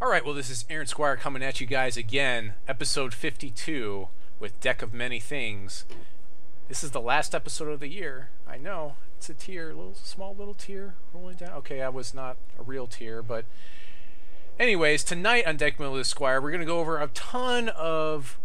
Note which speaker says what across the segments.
Speaker 1: Alright, well this is Aaron Squire coming at you guys again, episode 52 with Deck of Many Things. This is the last episode of the year. I know, it's a tear, small little tear rolling down. Okay, that was not a real tear, but anyways, tonight on Deck of Squire, we're going to go over a ton of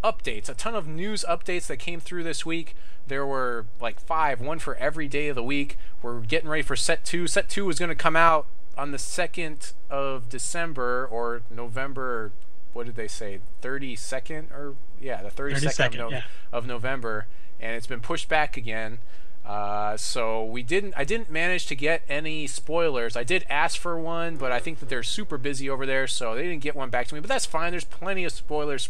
Speaker 1: updates, a ton of news updates that came through this week. There were like 5, one for every day of the week. We're getting ready for Set 2. Set 2 was going to come out on the 2nd of December or November, what did they say, 32nd? Or yeah, the 32nd of November, and it's been pushed back again. So I didn't manage to get any spoilers. I did ask for one, but I think that they're super busy over there, so they didn't get one back to me. But that's fine. There's plenty of spoilers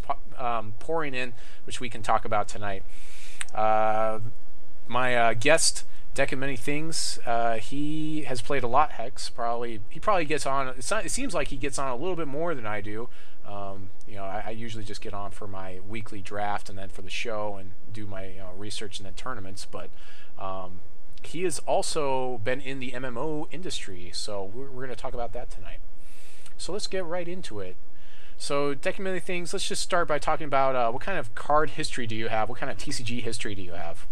Speaker 1: pouring in, which we can talk about tonight. My guest, Deckofmanythings, he has played a lot Hex. He probably gets on. It seems like he gets on a little bit more than I do. You know, I usually just get on for my weekly draft and then for the show and do my research and then tournaments. But he has also been in the MMO industry, so we're going to talk about that tonight. So let's get right into it. So Deckofmanythings, let's just start by talking about what kind of card history do you have? What kind of TCG history do you have?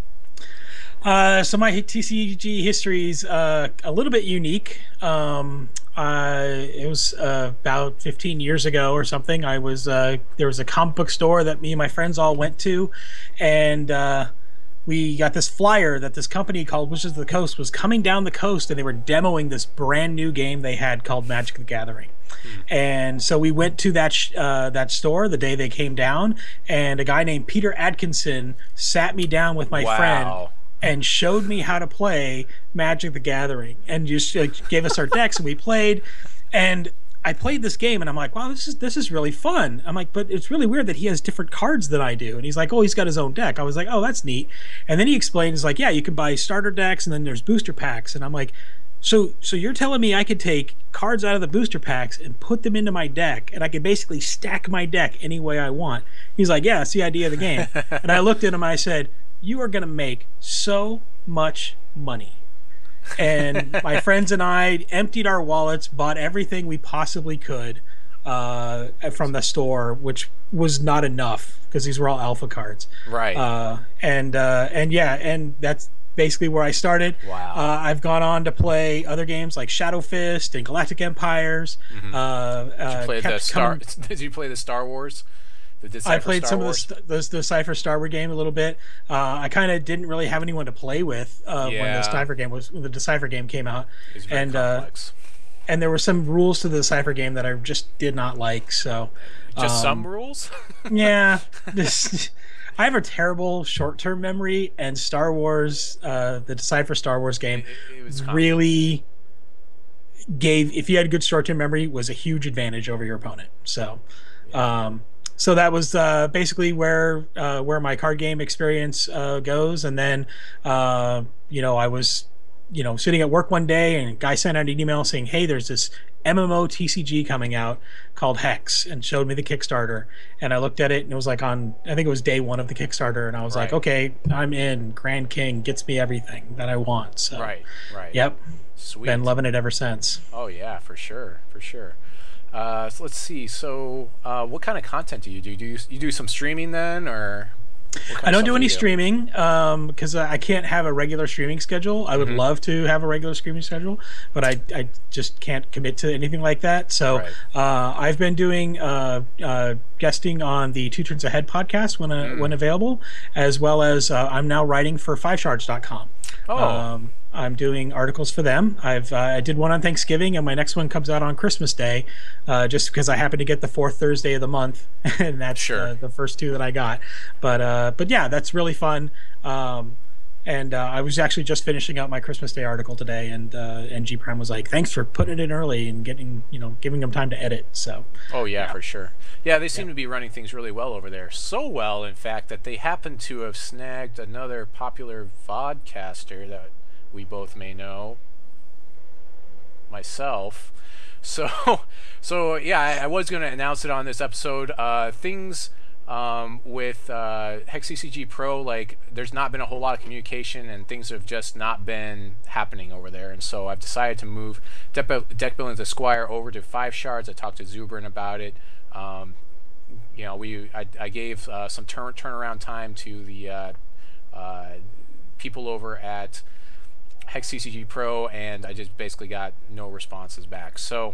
Speaker 2: So my TCG history is a little bit unique. It was about 15 years ago or something. There was a comic book store that me and my friends all went to, and we got this flyer that this company called Wizards of the Coast was coming down the coast, and they were demoing this brand new game they had called Magic the Gathering. And so we went to that store the day they came down, and a guy named Peter Atkinson sat me down with my friend and showed me how to play Magic the Gathering, and just gave us our decks, and we played. And I played this game, and I'm like, wow, this is really fun. I'm like, but it's really weird that he has different cards than I do. And he's like, oh, he's got his own deck. I was like, oh, that's neat. And then he explained, he's like, yeah, you can buy starter decks, and then there's booster packs. And I'm like, so you're telling me I could take cards out of the booster packs and put them into my deck, and I could basically stack my deck any way I want? He's like, yeah, that's the idea of the game. And I looked at him, and I said, you are going to make so much money. And my friends and I emptied our wallets, bought everything we possibly could from the store, which was not enough because these were all alpha cards.
Speaker 1: Right.
Speaker 2: And that's basically where I started.
Speaker 1: Wow.
Speaker 2: I've gone on to play other games like Shadow Fist and Galactic Empires.
Speaker 1: Did you play the Star Wars?
Speaker 2: I played some of the Decipher Star Wars game a little bit. I kind of didn't really have anyone to play with when the Decipher game came out.
Speaker 1: It's very complex.
Speaker 2: And there were some rules to the Decipher game that I just did not like. So
Speaker 1: just some rules?
Speaker 2: Yeah. I have a terrible short-term memory, and Star Wars, the Decipher Star Wars game, really gave, if you had good short-term memory, was a huge advantage over your opponent. So. So that was basically where my card game experience goes. And then, I was, sitting at work one day, and a guy sent out an email saying, hey, there's this MMO TCG coming out called Hex, and showed me the Kickstarter. And I looked at it, and it was like I think it was day one of the Kickstarter, and I was like, okay, I'm in. Grand King gets me everything that I want. So,
Speaker 1: right.
Speaker 2: Yep.
Speaker 1: Sweet.
Speaker 2: Been loving it ever since.
Speaker 1: Oh, yeah, for sure. So let's see. So, what kind of content do you do? Do you do some streaming then, or?
Speaker 2: I don't do any streaming because I can't have a regular streaming schedule. I would love to have a regular streaming schedule, but I just can't commit to anything like that. So I've been doing guesting on the Two Turns Ahead podcast when available, as well as I'm now writing for FiveShards.com.
Speaker 1: Oh.
Speaker 2: I'm doing articles for them. I did one on Thanksgiving, and my next one comes out on Christmas Day, just because I happen to get the fourth Thursday of the month, and that's the first two that I got. But yeah, that's really fun. And I was actually just finishing up my Christmas Day article today, and G Prime was like, "Thanks for putting it in early and giving them time to edit." So.
Speaker 1: Oh yeah, for sure. Yeah, they seem to be running things really well over there. So well, in fact, that they happen to have snagged another popular vodcaster that we both may know, myself. So yeah, I was going to announce it on this episode. Things With Hex CCG Pro, like there's not been a whole lot of communication, and things have just not been happening over there. And so I've decided to move deck building the Squire over to 5 shards. I talked to Zubrin about it. You know, I gave some turnaround time to the people over at Hex CCG Pro, and I just basically got no responses back. So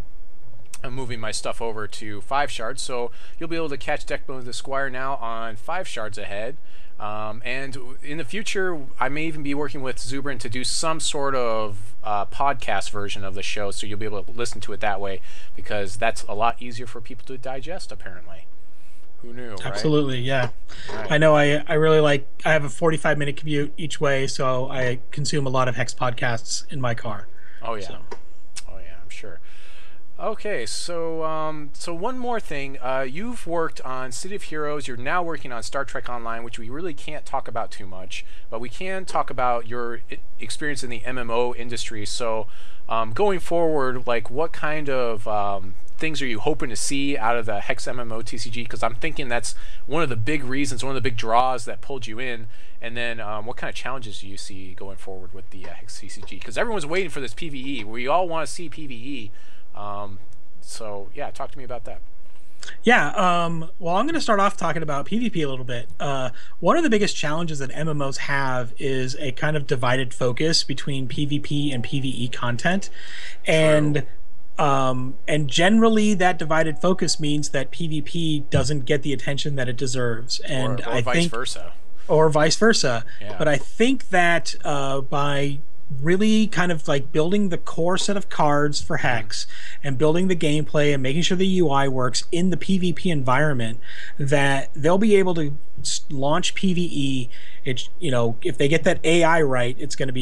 Speaker 1: I'm moving my stuff over to 5 shards, so you'll be able to catch Deck Building the Squire now on 5 shards ahead. And in the future, I may even be working with Zubrin to do some sort of podcast version of the show, so you'll be able to listen to it that way, because that's a lot easier for people to digest, apparently. Who knew,
Speaker 2: Absolutely,
Speaker 1: right?
Speaker 2: yeah.
Speaker 1: Right.
Speaker 2: I know I really like, I have a 45-minute commute each way, so I consume a lot of Hex podcasts in my car.
Speaker 1: Oh, yeah.
Speaker 2: So.
Speaker 1: Oh, yeah, I'm sure. Okay, so so one more thing. You've worked on City of Heroes. You're now working on Star Trek Online, which we really can't talk about too much, but we can talk about your experience in the MMO industry. So going forward, like what kind of things are you hoping to see out of the Hex MMO TCG? Because I'm thinking that's one of the big reasons, one of the big draws that pulled you in. And then what kind of challenges do you see going forward with the Hex TCG? Because everyone's waiting for this PvE. We all want to see PvE. So yeah, talk to me about that.
Speaker 2: Yeah, well, I'm going to start off talking about PvP a little bit. One of the biggest challenges that MMOs have is a kind of divided focus between PvP and PvE content, and generally that divided focus means that PvP doesn't get the attention that it deserves, and
Speaker 1: or vice versa.
Speaker 2: Or vice versa.
Speaker 1: Yeah.
Speaker 2: But I think that by really kind of like building the core set of cards for Hex and building the gameplay and making sure the UI works in the PvP environment, that they'll be able to launch PvE. It's, you know, if they get that AI right, it's going to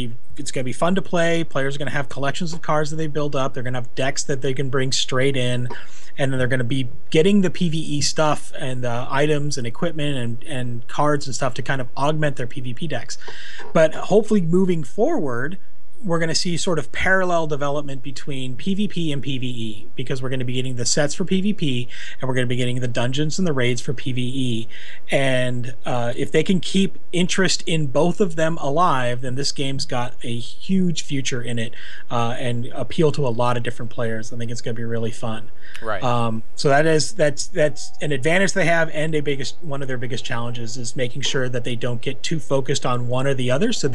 Speaker 2: be fun to play. Players are going to have collections of cards that they build up. They're going to have decks that they can bring straight in, and then they're going to be getting the PvE stuff and the items and equipment and cards and stuff to kind of augment their PvP decks. But hopefully moving forward, we're going to see sort of parallel development between PvP and PvE, because we're going to be getting the sets for PvP and we're going to be getting the dungeons and the raids for PvE. And if they can keep interest in both of them alive, then this game's got a huge future in it, and appeal to a lot of different players. I think it's going to be really fun.
Speaker 1: Right.
Speaker 2: So that's an advantage they have, and one of their biggest challenges is making sure that they don't get too focused on one or the other, so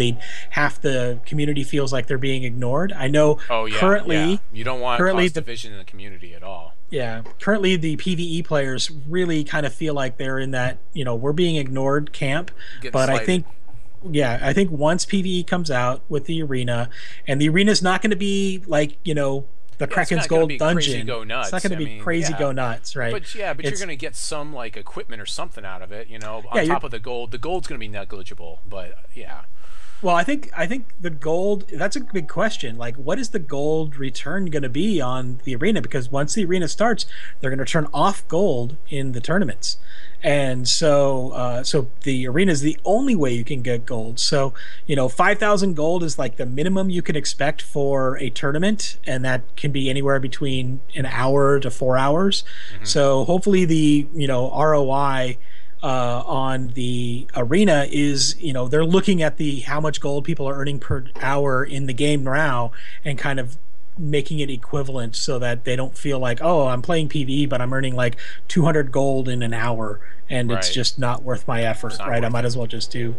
Speaker 2: half the community feels like they're being ignored. I know currently
Speaker 1: you don't want cost division in the community at all.
Speaker 2: Yeah, currently the PvE players really kind of feel like they're in that, you know, we're being ignored camp. But I think once PvE comes out with the arena, and the arena's not going to be like, you know, the Kraken's Gold dungeon. It's not going to be crazy go nuts, right?
Speaker 1: But you're going to get some like equipment or something out of it, you know, on top of the gold. The gold's going to be negligible, but yeah.
Speaker 2: Well, I think the gold, that's a big question. Like, what is the gold return going to be on the arena? Because once the arena starts, they're going to turn off gold in the tournaments. And so the arena is the only way you can get gold. So, you know, 5,000 gold is like the minimum you can expect for a tournament, and that can be anywhere between an hour to 4 hours. Mm-hmm. So hopefully the, you know, ROI on the arena is, you know, they're looking at the how much gold people are earning per hour in the game now and kind of making it equivalent, so that they don't feel like, oh, I'm playing PvE but I'm earning like 200 gold in an hour and it's just not worth my effort, right? I might as well just do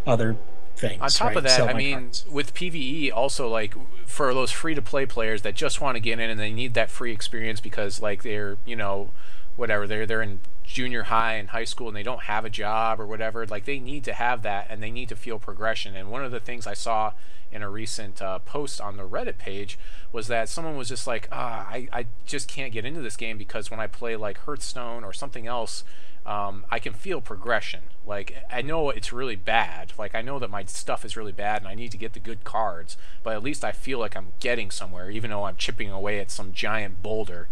Speaker 2: other things.
Speaker 1: On top of that, I mean, with PvE also, like for those free-to-play players that just want to get in and they need that free experience because like they're, you know, whatever, they're in junior high and high school and they don't have a job or whatever, like they need to have that and they need to feel progression. And one of the things I saw in a recent post on the Reddit page was that someone was just like, I just can't get into this game because when I play like Hearthstone or something else, I can feel progression. Like, I know it's really bad. Like, I know that my stuff is really bad and I need to get the good cards, but at least I feel like I'm getting somewhere, even though I'm chipping away at some giant boulder.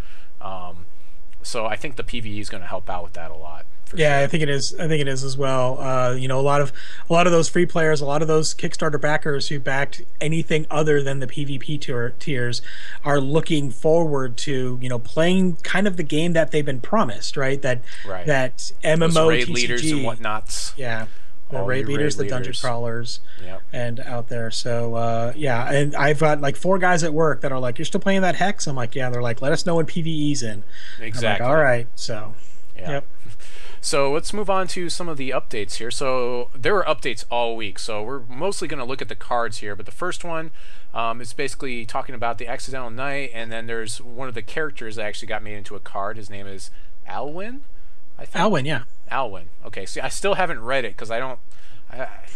Speaker 1: So I think the PvE is going to help out with that a lot.
Speaker 2: Yeah,
Speaker 1: Sure.
Speaker 2: I think it is. I think it is as well. You know, a lot of those free players, a lot of those Kickstarter backers who backed anything other than the PvP tiers are looking forward to, you know, playing kind of the game that they've been promised, right? That MMO
Speaker 1: those raid
Speaker 2: TCG,
Speaker 1: leaders and whatnots.
Speaker 2: Yeah, the raid leaders, the dungeon crawlers, and out there. So yeah, and I've got like 4 guys at work that are like, "You're still playing that Hex?" I'm like, "Yeah." They're like, "Let us know when PvE's in."
Speaker 1: Exactly.
Speaker 2: I'm like, all right. So yep.
Speaker 1: So let's move on to some of the updates here. So there were updates all week, so we're mostly going to look at the cards here. But the first one is basically talking about the Accidental Knight, and then there's one of the characters that actually got made into a card. His name is Alwyn, I think.
Speaker 2: Alwyn, yeah.
Speaker 1: Alwyn. Okay, see, I still haven't read it because I don't...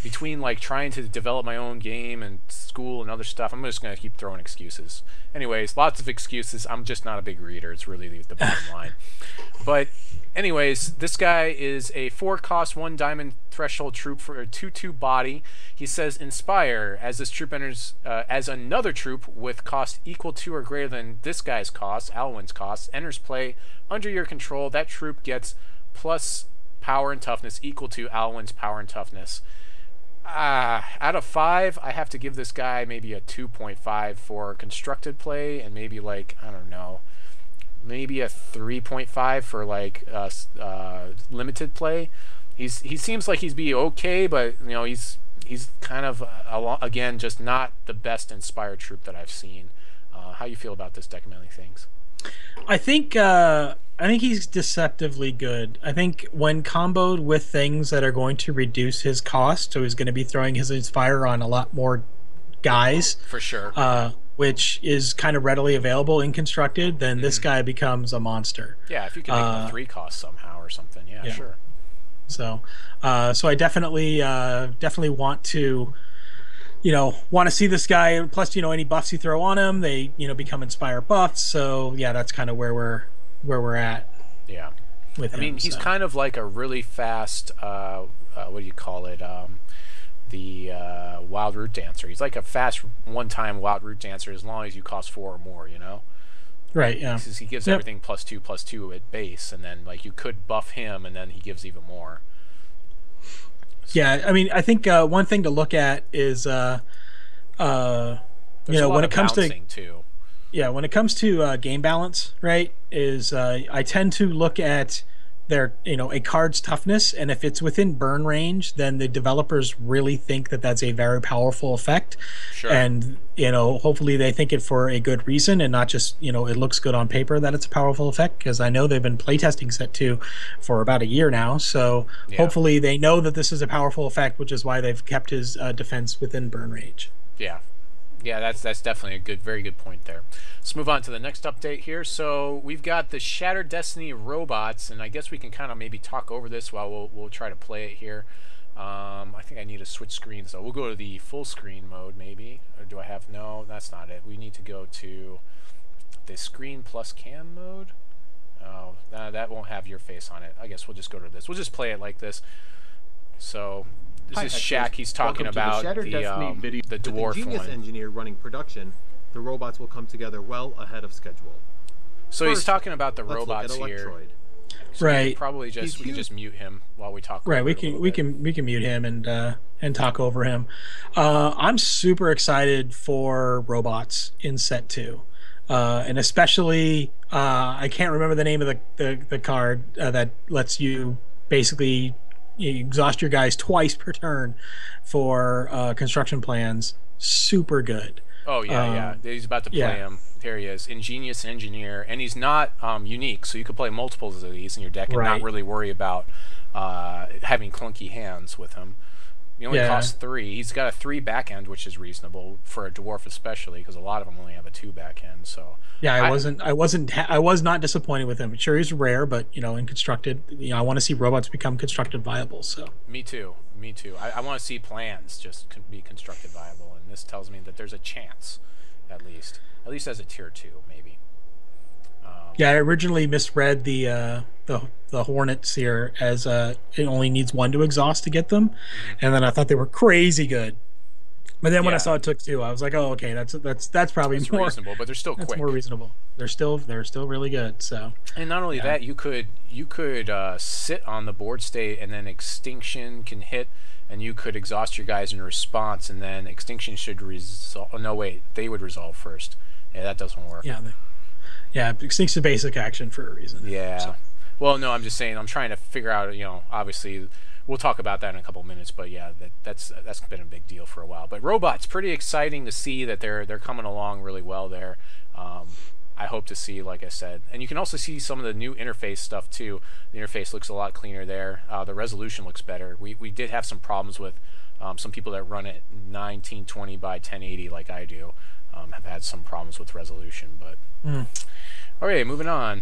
Speaker 1: between like trying to develop my own game and school and other stuff, I'm just going to keep throwing excuses. Anyways, lots of excuses. I'm just not a big reader. It's really the bottom line. But anyways, this guy is a 4-cost, 1 diamond threshold troop for a 2/2 body. He says Inspire. As this troop enters, as another troop with cost equal to or greater than this guy's cost, Alwyn's cost, enters play under your control, that troop gets plus power and toughness equal to Alwyn's power and toughness. Out of 5, I have to give this guy maybe a 2.5 for constructed play, and maybe like, I don't know, maybe a 3.5 for like limited play. He seems like he's be okay, but you know, he's kind of again just not the best inspired troop that I've seen. How you feel about this Deckofmanythings?
Speaker 2: I think he's deceptively good. I think when comboed with things that are going to reduce his cost, so he's going to be throwing his Inspire on a lot more guys.
Speaker 1: For sure.
Speaker 2: Which is kind of readily available in constructed, then this guy becomes a monster.
Speaker 1: Yeah, if you can make him a 3 cost somehow or something, yeah. Sure.
Speaker 2: So, so I definitely want to, you know, see this guy. Plus, you know, any buffs you throw on him, they, you know, become Inspire buffs. So yeah, that's kind of where we're at.
Speaker 1: Yeah.
Speaker 2: With him,
Speaker 1: I mean, he's kind of like a really fast. What do you call it? The Wild Root Dancer. He's like a fast one-time Wild Root Dancer as long as you cost 4 or more, you know?
Speaker 2: Right, yeah.
Speaker 1: He gives everything +2/+2 at base, and then like you could buff him, and then he gives even more. So,
Speaker 2: yeah, I mean, I think one thing to look at is, you know, when it comes to
Speaker 1: too.
Speaker 2: Yeah, when it comes to game balance, right, is I tend to look at their, you know, a card's toughness, and if it's within burn range, then the developers really think that that's a very powerful effect.
Speaker 1: Sure.
Speaker 2: And, you know, hopefully they think it for a good reason and not just, you know, it looks good on paper that it's a powerful effect, because I know they've been playtesting Set 2 for about a year now, so hopefully they know that this is a powerful effect, which is why they've kept his defense within burn range.
Speaker 1: Yeah. Yeah, that's definitely a very good point there. Let's move on to the next update here. So we've got the Shattered Destiny robots, and I guess we can kind of maybe talk over this while we'll try to play it here. I think I need to switch screens, so we'll go to the full screen mode maybe. Or do I have... No, that's not it. We need to go to the screen plus cam mode. Oh, that won't have your face on it. I guess we'll just go to this. We'll just play it like this. So... This is Shaq. He's talking about the dwarf
Speaker 3: genius
Speaker 1: one.
Speaker 3: Engineer running production. The robots will come together well ahead of schedule.
Speaker 1: So he's talking about the robots here. So
Speaker 2: right.
Speaker 1: Probably just we can just mute him while we talk.
Speaker 2: Right. We can mute him and talk over him. I'm super excited for robots in Set 2, and especially I can't remember the name of the card that lets you basically. You exhaust your guys twice per turn for construction plans. Super good.
Speaker 1: Oh yeah, yeah. He's about to play him. There he is, Ingenious Engineer, and he's not unique, so you could play multiples of these in your deck and not really worry about having clunky hands with him. He only costs 3. He's got a 3 backhand, which is reasonable for a dwarf, especially because a lot of them only have a 2 backhand. So
Speaker 2: yeah, I was not disappointed with him. Sure, he's rare, but you know, in constructed, you know, I want to see robots become constructed viable. So
Speaker 1: me too. I want to see plans just be constructed viable, and this tells me that there's a chance, at least as a tier 2, maybe.
Speaker 2: Yeah, I originally misread the Hornets here as it only needs 1 to exhaust to get them, and then I thought they were crazy good. But then when I
Speaker 1: Yeah,
Speaker 2: saw it took 2, I was like, oh, okay, that's probably
Speaker 1: it's
Speaker 2: more
Speaker 1: reasonable, but they're still
Speaker 2: that's
Speaker 1: quick.
Speaker 2: more reasonable. They're still really good. So
Speaker 1: And not only
Speaker 2: yeah,
Speaker 1: that, you could sit on the board state, and then extinction can hit, and you could exhaust your guys in response, and then extinction should resolve. Oh, no, wait, they would resolve first. Yeah, that doesn't work.
Speaker 2: yeah, yeah. Extinct's a basic action for a reason.
Speaker 1: Yeah.
Speaker 2: So,
Speaker 1: Well, no, I'm just saying. I'm trying to figure out. Obviously, we'll talk about that in a couple minutes. But yeah, that's been a big deal for a while. But robots, pretty exciting to see that they're coming along really well there. I hope to see, like I said, and you can also see some of the new interface stuff too. The interface looks a lot cleaner there. The resolution looks better. We did have some problems with some people that run it 1920 by 1080 like I do. Have had some problems with resolution, but okay, moving on.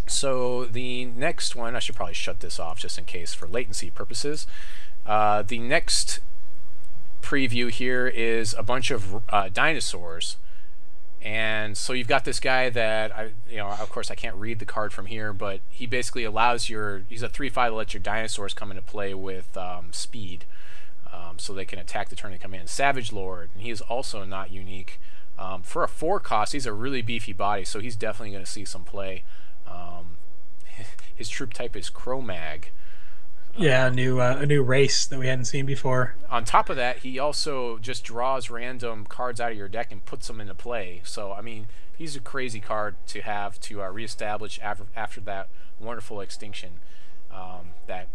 Speaker 1: So the next one, I should probably shut this off just in case for latency purposes. The next preview here is a bunch of dinosaurs. And so you've got this guy that of course I can't read the card from here, but he basically allows he's a 3/5 that lets your dinosaurs come into play with speed, so they can attack the turn they come in. Savage Lord, and he is also not unique. For a 4 cost, he's a really beefy body, so he's definitely going to see some play. His troop type is Chromag.
Speaker 2: yeah, a new race that we hadn't seen before.
Speaker 1: On top of that, he also just draws random cards out of your deck and puts them into play. So, I mean, he's a crazy card to have to reestablish after that wonderful extinction that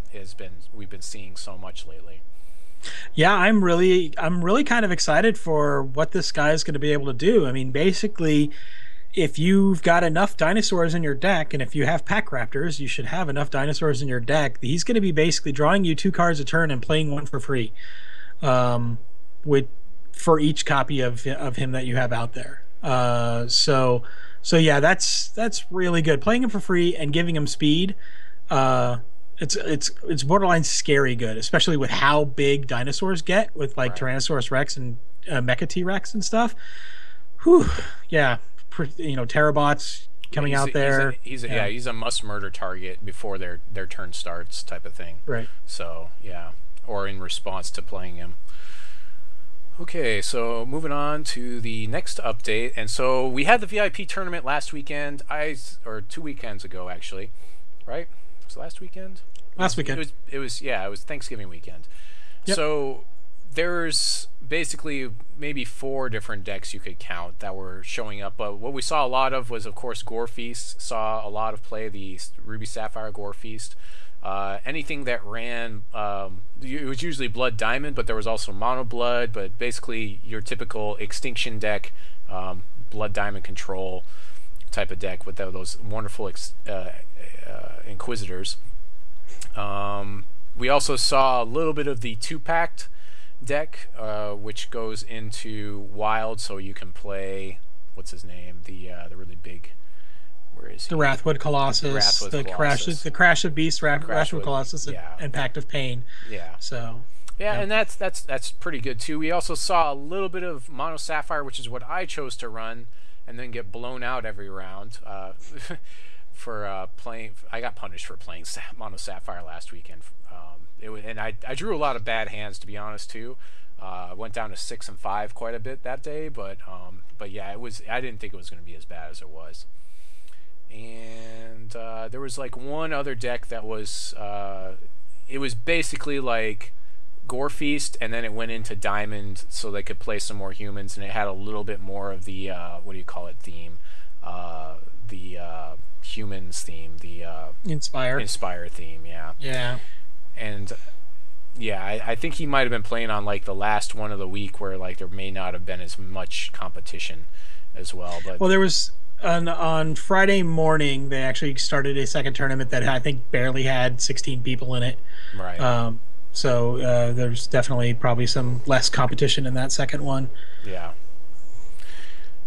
Speaker 1: we've been seeing so much lately.
Speaker 2: Yeah, I'm really kind of excited for what this guy is going to be able to do. I mean, basically, if you've got enough dinosaurs in your deck, and if you have pack raptors, you should have enough dinosaurs in your deck. He's going to be basically drawing you 2 cards a turn and playing 1 for free, for each copy of him that you have out there. So yeah, that's really good. Playing him for free and giving him speed. It's borderline scary good, especially with how big dinosaurs get with like
Speaker 1: Right.
Speaker 2: Tyrannosaurus Rex and Mecha T-Rex and stuff. Whew, yeah. Terabots coming out there.
Speaker 1: He's a must murder target before their turn starts, type of thing.
Speaker 2: Right.
Speaker 1: So yeah, or in response to playing him. Okay, so moving on to the next update, and so we had the VIP tournament last weekend, or 2 weekends ago actually, right? Was it last weekend?
Speaker 2: Last weekend.
Speaker 1: It was Thanksgiving weekend.
Speaker 2: Yep.
Speaker 1: So there's basically maybe 4 different decks you could count that were showing up, but what we saw a lot of was, of course, Gore Feast. Saw a lot of play, the Ruby Sapphire Gore Feast. Anything that ran, it was usually Blood Diamond, but there was also Mono Blood, but basically your typical Extinction deck, Blood Diamond control type of deck with those wonderful Inquisitors. We also saw a little bit of the 2-packed deck, which goes into Wild, so you can play, what's his name, the really big, where is he?
Speaker 2: The Wrathwood Colossus,
Speaker 1: Wrathwood Colossus.
Speaker 2: the Crash of Beasts, Wrathwood Colossus,
Speaker 1: yeah.
Speaker 2: and Pact of Pain.
Speaker 1: Yeah.
Speaker 2: So
Speaker 1: yeah, and that's pretty good too. We also saw a little bit of Mono Sapphire, which is what I chose to run, and then get blown out every round for playing. I got punished for playing Mono Sapphire last weekend. And I drew a lot of bad hands, to be honest too. Went down to 6 and 5 quite a bit that day, but yeah, I didn't think it was going to be as bad as it was. And there was like one other deck that was it was basically like Gore Feast, and then it went into Diamond so they could play some more humans, and it had a little bit more of the what do you call it theme, the humans theme, the Inspire theme,
Speaker 2: yeah.
Speaker 1: And yeah, I think he might have been playing on like the last one of the week where like there may not have been as much competition as well. But
Speaker 2: Well, there was on Friday morning they actually started a second tournament that I think barely had 16 people in it.
Speaker 1: right.
Speaker 2: So there's definitely probably some less competition in that second one.
Speaker 1: Yeah.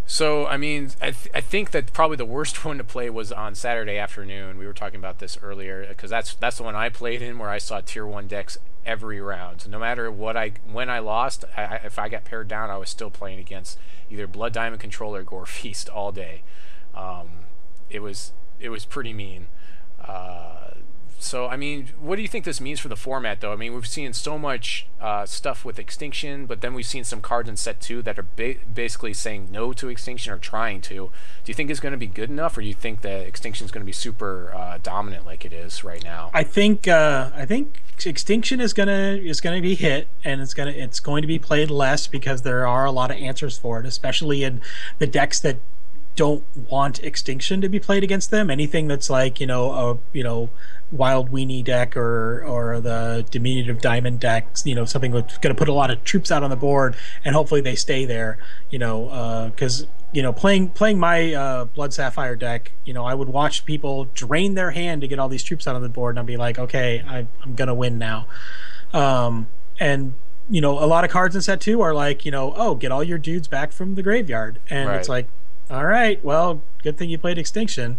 Speaker 1: So, I mean, I think that probably the worst one to play was on Saturday afternoon. We were talking about this earlier, because that's the one I played in, where I saw tier 1 decks every round. No matter when I lost, if I got paired down, I was still playing against either Blood Diamond Control or Gore Feast all day. It was pretty mean. So, I mean, what do you think this means for the format, though? I mean, we've seen so much stuff with Extinction, but then we've seen some cards in set 2 that are basically saying no to Extinction or trying to. Do you think it's going to be good enough, or do you think that Extinction is going to be super dominant like it is right now?
Speaker 2: I think Extinction is gonna be hit, and it's going to be played less because there are a lot of answers for it, especially in the decks that don't want Extinction to be played against them. Anything that's like a Wild Weenie deck or the Diminutive Diamond decks, something that's going to put a lot of troops out on the board, and hopefully they stay there. Because playing my Blood Sapphire deck, I would watch people drain their hand to get all these troops out on the board, and I'd be like, okay, I'm gonna win now. And a lot of cards in set 2 are like, oh, get all your dudes back from the graveyard, and
Speaker 1: Right.
Speaker 2: it's like, all right, well, good thing you played Extinction.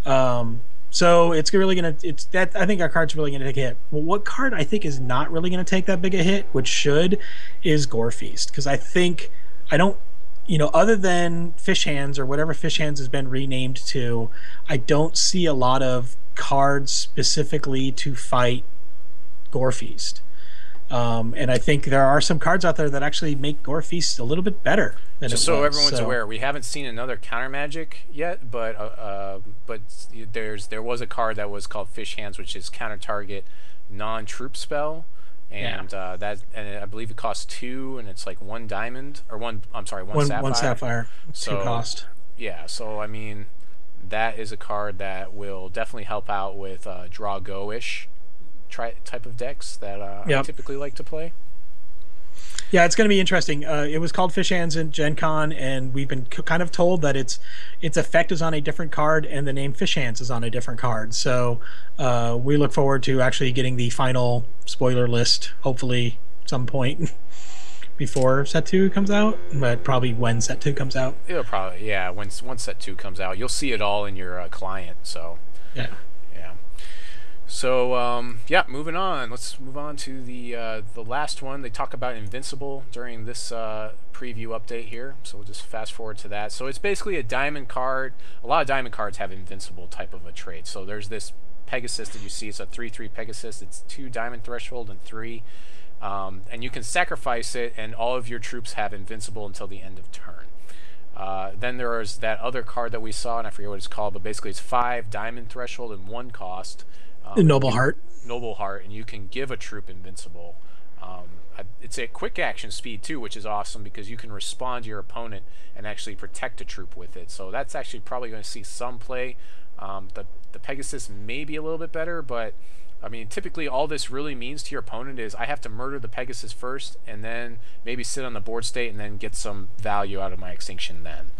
Speaker 2: So it's really gonna. It's that I think our card's really gonna take a hit. Well, what card I think is not really gonna take that big a hit, which should, is Gore Feast, because I don't. Other than Fish Hands or whatever Fish Hands has been renamed to, I don't see a lot of cards specifically to fight Gore Feast. And I think there are some cards out there that actually make Gore Feast a little bit better than
Speaker 1: Just
Speaker 2: it
Speaker 1: so
Speaker 2: was.
Speaker 1: everyone's aware, we haven't seen another Countermagic yet, but there was a card that was called Fish Hands, which is counter target non-troop spell, and and I believe it costs 2, and it's like 1 diamond or one sapphire.
Speaker 2: One sapphire,
Speaker 1: So
Speaker 2: 2 cost.
Speaker 1: yeah, so I mean, that is a card that will definitely help out with draw go-ish type of decks that I typically like to play.
Speaker 2: Yeah, it's going to be interesting. It was called Fish Hands in Gen Con, and we've been kind of told that its effect is on a different card, and the name Fish Hands is on a different card. So we look forward to actually getting the final spoiler list, hopefully some point before Set 2 comes out, but probably when Set 2 comes out.
Speaker 1: It'll probably, yeah, once Set 2 comes out, you'll see it all in your client. So
Speaker 2: yeah.
Speaker 1: So yeah, moving on. Let's move on to the last one. They talk about Invincible during this preview update here, so we'll just fast forward to that. So it's basically a diamond card. A lot of diamond cards have Invincible type of a trait. So there's this Pegasus that you see. It's a 3/3 Pegasus. It's 2 diamond threshold and 3, and you can sacrifice it, and all of your troops have Invincible until the end of turn. Then there is that other card that we saw, and I forget what it's called, but basically it's 5 diamond threshold and 1 cost.
Speaker 2: Noble Heart,
Speaker 1: and you can give a troop Invincible. It's a quick action speed too, which is awesome because you can respond to your opponent and actually protect a troop with it. So that's actually probably going to see some play. The Pegasus may be a little bit better, but I mean, typically all this really means to your opponent is I have to murder the Pegasus first, and then maybe sit on the board state, and then get some value out of my Extinction. Then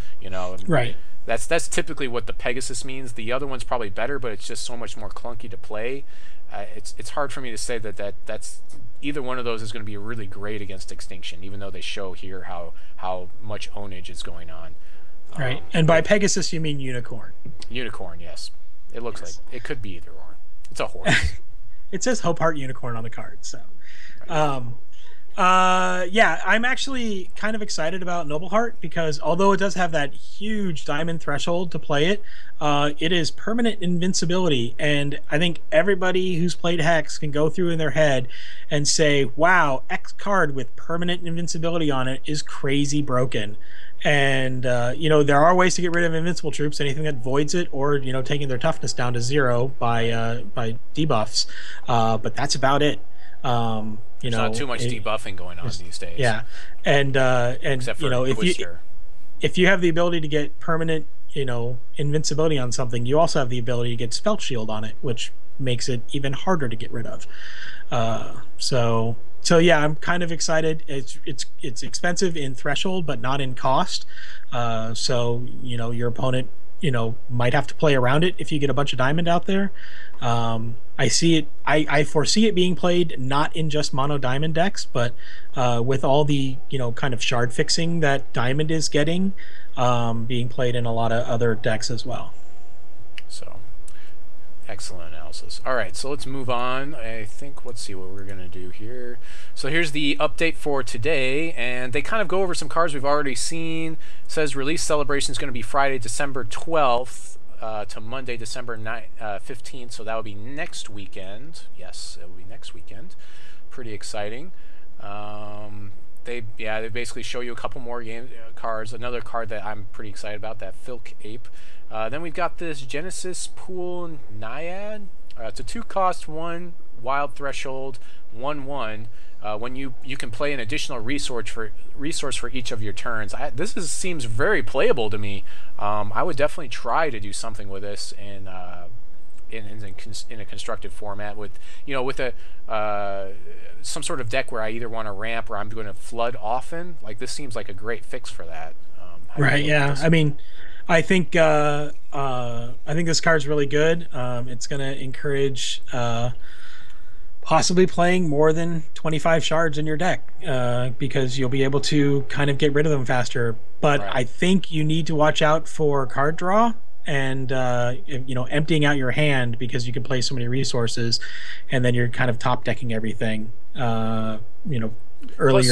Speaker 2: right.
Speaker 1: That's typically what the Pegasus means. The other one's probably better, but it's just so much more clunky to play. It's hard for me to say that's either one of those is going to be really great against Extinction, even though they show here how much ownage is going on.
Speaker 2: Right, and by Pegasus you mean unicorn.
Speaker 1: Unicorn, yes. It looks like it could be either or. It's a horse.
Speaker 2: It says Hope Heart Unicorn on the card, so. Yeah, I'm actually kind of excited about Noble Heart because although it does have that huge diamond threshold to play it, it is permanent invincibility, and I think everybody who's played Hex can go through in their head and say, wow, X card with permanent invincibility on it is crazy broken. And there are ways to get rid of invincible troops, anything that voids it, or taking their toughness down to 0 by debuffs, but that's about it. There's
Speaker 1: not too much debuffing going on these days.
Speaker 2: Yeah, and
Speaker 1: except for
Speaker 2: if you have the ability to get permanent invincibility on something, you also have the ability to get Spell Shield on it, which makes it even harder to get rid of. So yeah, I'm kind of excited. It's expensive in threshold, but not in cost. So your opponent might have to play around it if you get a bunch of diamond out there. I see it. I foresee it being played not in just mono diamond decks, but with all the kind of shard fixing that diamond is getting, being played in a lot of other decks as well.
Speaker 1: So excellent analysis. All right, so let's move on. I think let's see what we're gonna do here. So here's the update for today, and they kind of go over some cards we've already seen. It says release celebration is going to be Friday, December 12th. to Monday, December 15th, so that will be next weekend. Yes, it will be next weekend. Pretty exciting. They basically show you a couple more cards. Another card that I'm pretty excited about, that Filk Ape. Then we've got this Genesis Pool Naiad. It's a 2-cost, 1 wild threshold, 1/1. When you can play an additional resource for each of your turns. This seems very playable to me. I would definitely try to do something with this in a constructed format with some sort of deck where I either want to ramp or I'm going to flood often. Like, this seems like a great fix for that.
Speaker 2: Right? Yeah. I mean, I think this card's really good. It's going to encourage possibly playing more than 25 shards in your deck because you'll be able to kind of get rid of them faster. But right. I think you need to watch out for card draw and emptying out your hand, because you can play so many resources and then you're kind of top decking everything earlier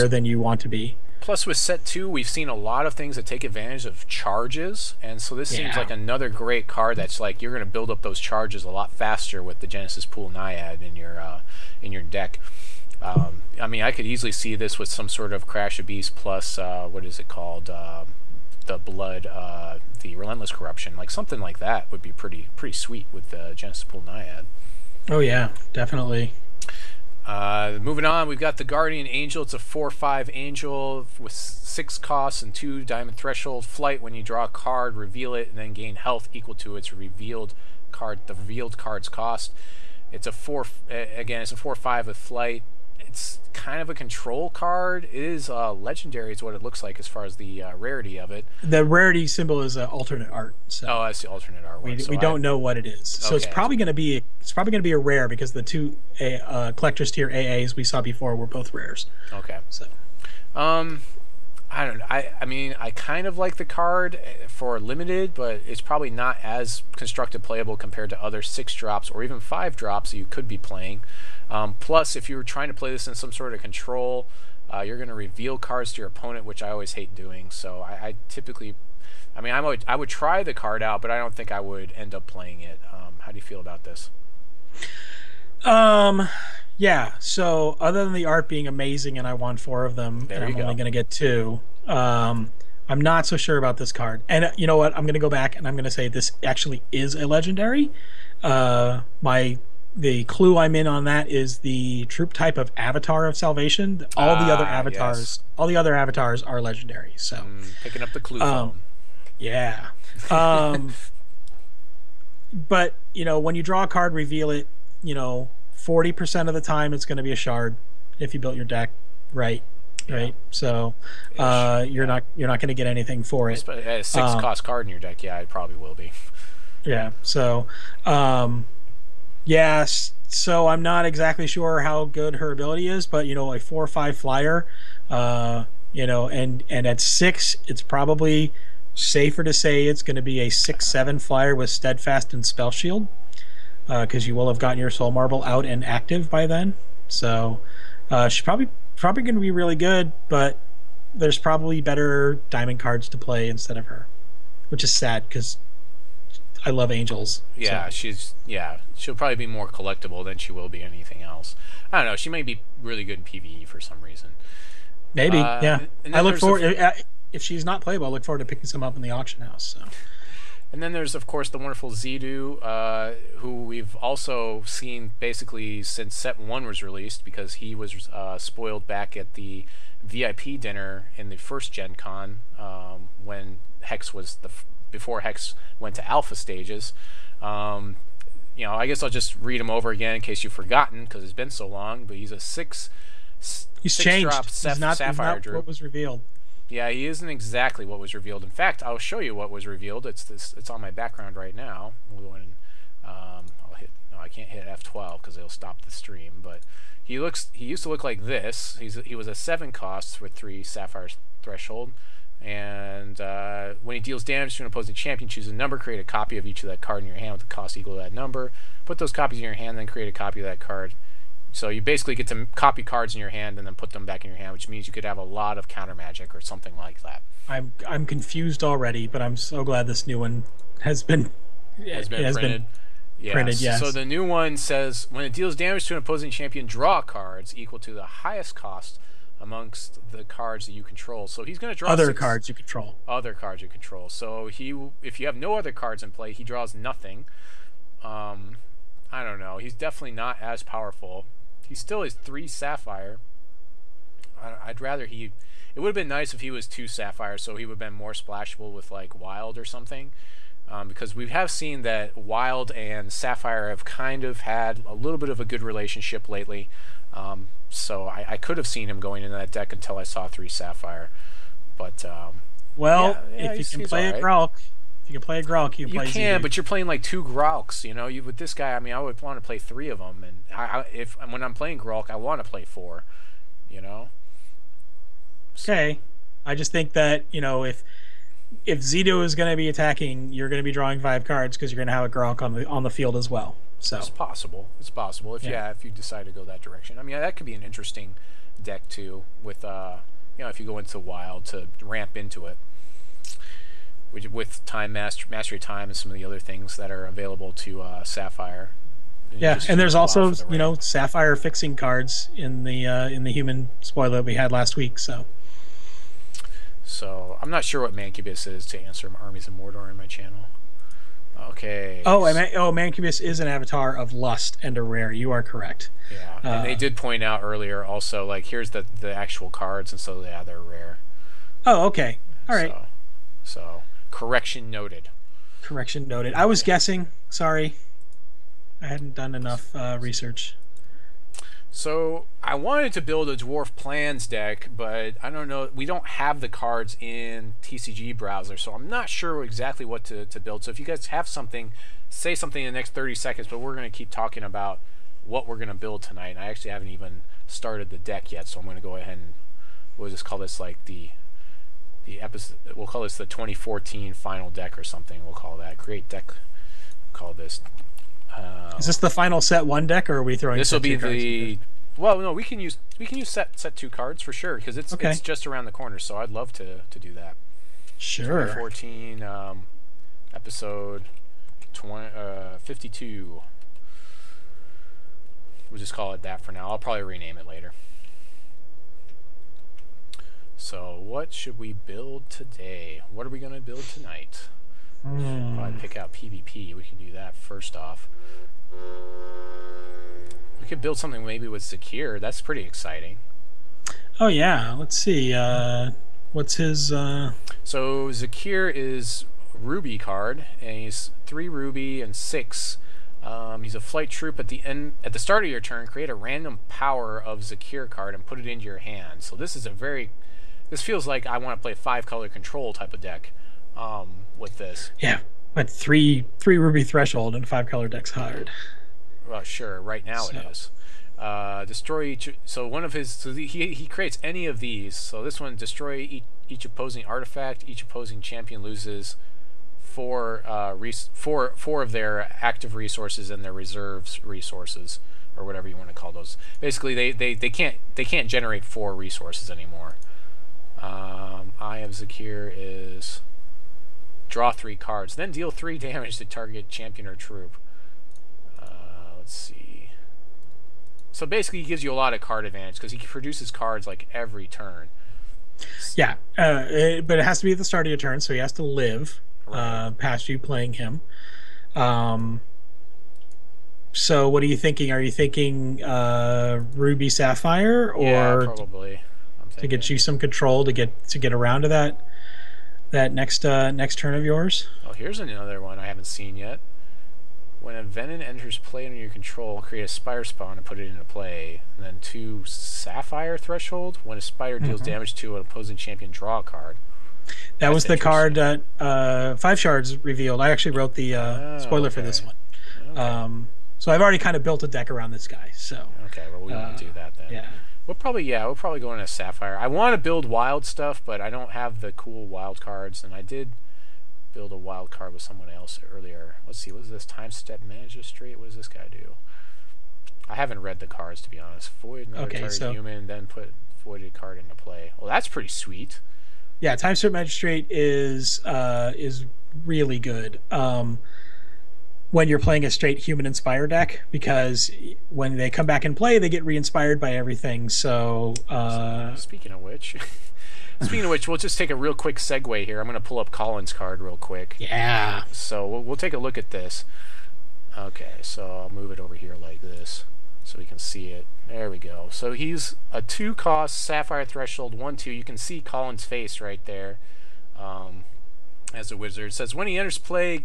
Speaker 2: than you want to be.
Speaker 1: Plus, with set 2, we've seen a lot of things that take advantage of charges, and so this seems like another great card that's like you're going to build up those charges a lot faster with the Genesis Pool Naiad in your deck. I mean, I could easily see this with some sort of Crash a Beast plus what is it called? The Blood, the Relentless Corruption, like something like that would be pretty sweet with the Genesis Pool Naiad.
Speaker 2: Oh yeah, definitely.
Speaker 1: Moving on, we've got the Guardian Angel. It's a 4/5 angel with 6 costs and 2 diamond threshold. Flight: when you draw a card, reveal it, and then gain health equal to its revealed card's cost. It's a 4/5 with flight. It's kind of a control card. It is legendary is what it looks like as far as the rarity of it.
Speaker 2: The rarity symbol is alternate art. So
Speaker 1: oh, that's the alternate art.
Speaker 2: We don't know what it is. So it's probably going to be a rare, because the 2 collector's tier AAs we saw before were both rares.
Speaker 1: Okay.
Speaker 2: So
Speaker 1: I don't know. I mean, I kind of like the card for limited, but it's probably not as constructed playable compared to other 6-drops or even 5-drops that you could be playing. Plus, if you were trying to play this in some sort of control, you're going to reveal cards to your opponent, which I always hate doing. So I typically, I would try the card out, but I don't think I would end up playing it. How do you feel about this?
Speaker 2: Yeah, so other than the art being amazing, and I want 4 of them, and I'm only going to get 2, I'm not so sure about this card. And you know what? I'm going to go back and I'm going to say this actually is a legendary. The clue I'm in on that is the troop type of Avatar of Salvation. All the other avatars are legendary. So
Speaker 1: picking up the clue phone.
Speaker 2: Yeah. But when you draw a card, reveal it. 40% of the time it's going to be a shard if you built your deck right. So you're not going to get anything for it.
Speaker 1: A 6-cost card in your deck, yeah, it probably will be.
Speaker 2: Yeah. So so I'm not exactly sure how good her ability is, but a 4/5 flyer, and at 6, it's probably safer to say it's going to be a 6/7 flyer with Steadfast and Spell Shield. Because you will have gotten your Soul Marble out and active by then. So she's probably going to be really good, but there's probably better diamond cards to play instead of her, which is sad because I love angels.
Speaker 1: Yeah, so. She'll probably be more collectible than she will be anything else. I don't know. She may be really good in PvE for some reason.
Speaker 2: Maybe, yeah. I look forward. If she's not playable, I look forward to picking some up in the auction house. So.
Speaker 1: And then there's, of course, the wonderful Zidu, who we've also seen basically since Set 1 was released, because he was spoiled back at the VIP dinner in the first Gen Con when Hex was before Hex went to alpha stages. I guess I'll just read him over again in case you've forgotten, because it's been so long. But he's a
Speaker 2: He's changed.
Speaker 1: Sapphire
Speaker 2: He's not what was revealed.
Speaker 1: Yeah, he isn't exactly what was revealed. In fact, I'll show you what was revealed. It's on my background right now. We'll go in, I'll hit. No, I can't hit F12 because it'll stop the stream. But he used to look like this. He was a 7-cost with 3 Sapphire threshold, and when he deals damage to an opposing champion, choose a number, create a copy of each of that card in your hand with the cost equal to that number. Put those copies in your hand, then create a copy of that card. So you basically get to copy cards in your hand and then put them back in your hand, which means you could have a lot of Countermagic or something like that.
Speaker 2: I'm confused already, but I'm so glad this new one has been
Speaker 1: has been
Speaker 2: it has
Speaker 1: printed.
Speaker 2: been printed, yes.
Speaker 1: So the new one says, when it deals damage to an opposing champion, draw cards equal to the highest cost amongst the cards that you control. So he's going to draw
Speaker 2: other cards you control.
Speaker 1: Other cards you control. So if you have no other cards in play, he draws nothing. I don't know. He's definitely not as powerful. He still is 3 Sapphire. I'd rather he... It would have been nice if he was 2 Sapphire, so he would have been more splashable with like Wild or something. Because we have seen that Wild and Sapphire have kind of had a little bit of a good relationship lately. So I could have seen him going into that deck until I saw 3 Sapphire. But
Speaker 2: if you can play a Gralk, you can play Zakiir.
Speaker 1: But you're playing like 2 Gralks. You know, with this guy, I mean, I would want to play 3 of them. And when I'm playing Gralk, I want to play 4. You know.
Speaker 2: Okay, I just think that if Zito is going to be attacking, you're going to be drawing 5 cards because you're going to have a Gralk on the field as well. So
Speaker 1: it's possible. It's possible if you decide to go that direction. I mean, that could be an interesting deck too. With if you go into Wild to ramp into it, with time mastery time and some of the other things that are available to Sapphire.
Speaker 2: And there's also Sapphire fixing cards in the human spoiler that we had last week.
Speaker 1: So I'm not sure what Mancubus is to answer Armies of Mordor in my channel. Okay.
Speaker 2: Mancubus is an avatar of Lust and a rare. You are correct.
Speaker 1: Yeah, and they did point out earlier also, like, here's the actual cards, and so they're rare.
Speaker 2: Oh, okay. All right.
Speaker 1: So correction noted.
Speaker 2: Correction noted. I was guessing. Sorry. I hadn't done enough research.
Speaker 1: So I wanted to build a Dwarf Plans deck, but I don't know. We don't have the cards in TCG browser, so I'm not sure exactly what to build. So if you guys have something, say something in the next 30 seconds, but we're going to keep talking about what we're going to build tonight. And I actually haven't even started the deck yet, so I'm going to go ahead and we'll just call this like the episode. We'll call this the 2014 final deck or something. We'll call that create deck. We'll call this.
Speaker 2: Is this the final set 1 deck, or are we throwing?
Speaker 1: This will be the. Well, no, we can use set 2 cards for sure because it's just around the corner. So I'd love to do that.
Speaker 2: Sure.
Speaker 1: 2014 episode 52. We'll just call it that for now. I'll probably rename it later. So what should we build today? What are we going to build tonight? Probably pick out PvP. We can do that first off. We could build something maybe with Zakiir. That's pretty exciting.
Speaker 2: Oh yeah, let's see. What's his?
Speaker 1: So Zakiir is Ruby card, and he's 3 Ruby and 6. He's a flight troop. At the start of your turn, create a random power of Zakiir card and put it into your hand. So this is this feels like I want to play 5-color control type of deck. With this. Yeah,
Speaker 2: but 3 Ruby threshold and 5-color deck's hard.
Speaker 1: Well, sure. Right now it is. Destroy each. So one of his. So he creates any of these. So this one, destroy each opposing artifact. Each opposing champion loses 4 of their active resources and their reserves resources, or whatever you want to call those. Basically, they can't generate 4 resources anymore. Eye of Zakiir is. Draw 3 cards, then deal 3 damage to target champion or troop. Let's see. So basically, he gives you a lot of card advantage because he produces cards like every turn.
Speaker 2: Yeah, but it has to be at the start of your turn, so he has to live past you playing him. So what are you thinking? Are you thinking Ruby Sapphire, or
Speaker 1: probably
Speaker 2: to get you some control to get around to that next turn of yours?
Speaker 1: Oh, here's another one I haven't seen yet. When a Venom enters play under your control, create a Spire spawn and put it into play. And then 2 Sapphire threshold. When a Spire deals damage to an opposing champion, draw a card.
Speaker 2: That was the card that 5 Shards revealed. I actually wrote the spoiler for this one. Okay. So I've already kind of built a deck around this guy. So
Speaker 1: okay, well we want to do that then.
Speaker 2: Yeah.
Speaker 1: We'll probably go into Sapphire. I want to build wild stuff, but I don't have the cool wild cards, and I did build a wild card with someone else earlier. Let's see, what is this? Time Step Magistrate? What does this guy do? I haven't read the cards, to be honest. Void another target human, then put voided card into play. Well, that's pretty sweet.
Speaker 2: Yeah, Time Step Magistrate is really good. when you're playing a straight human inspire deck, because when they come back and play, they get re-inspired by everything. So
Speaker 1: speaking of which, we'll just take a real quick segue here. I'm going to pull up Colin's card real quick.
Speaker 2: Yeah.
Speaker 1: So we'll take a look at this. Okay, so I'll move it over here like this so we can see it. There we go. So he's a 2-cost Sapphire Threshold 1/2. You can see Colin's face right there as a wizard. It says when he enters play,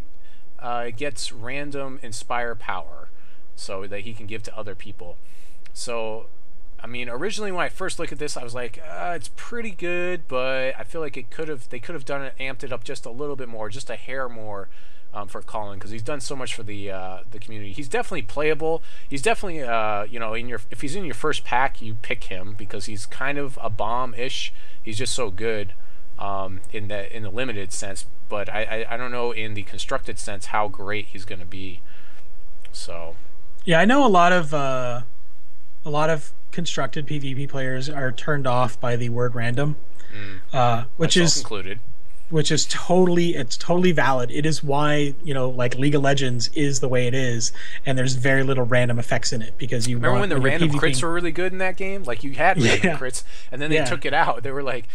Speaker 1: it gets random inspire power so that he can give to other people. So, I mean, originally when I first looked at this, I was like, it's pretty good, but I feel like they could have done it, amped it up just a little bit more, just a hair more. For Colin, because he's done so much for the community. He's definitely playable. He's definitely you know, if he's in your first pack, you pick him because he's kind of a bomb-ish. He's just so good in the limited sense, but I don't know in the constructed sense how great he's going to be. So
Speaker 2: yeah, I know a lot of constructed PvP players are turned off by the word random, which is
Speaker 1: included.
Speaker 2: Which is totally valid. It is why, you know, like League of Legends is the way it is, and there's very little random effects in it because you
Speaker 1: remember when the random crits were really good in that game. Like you had random crits, and then they took it out. They're like,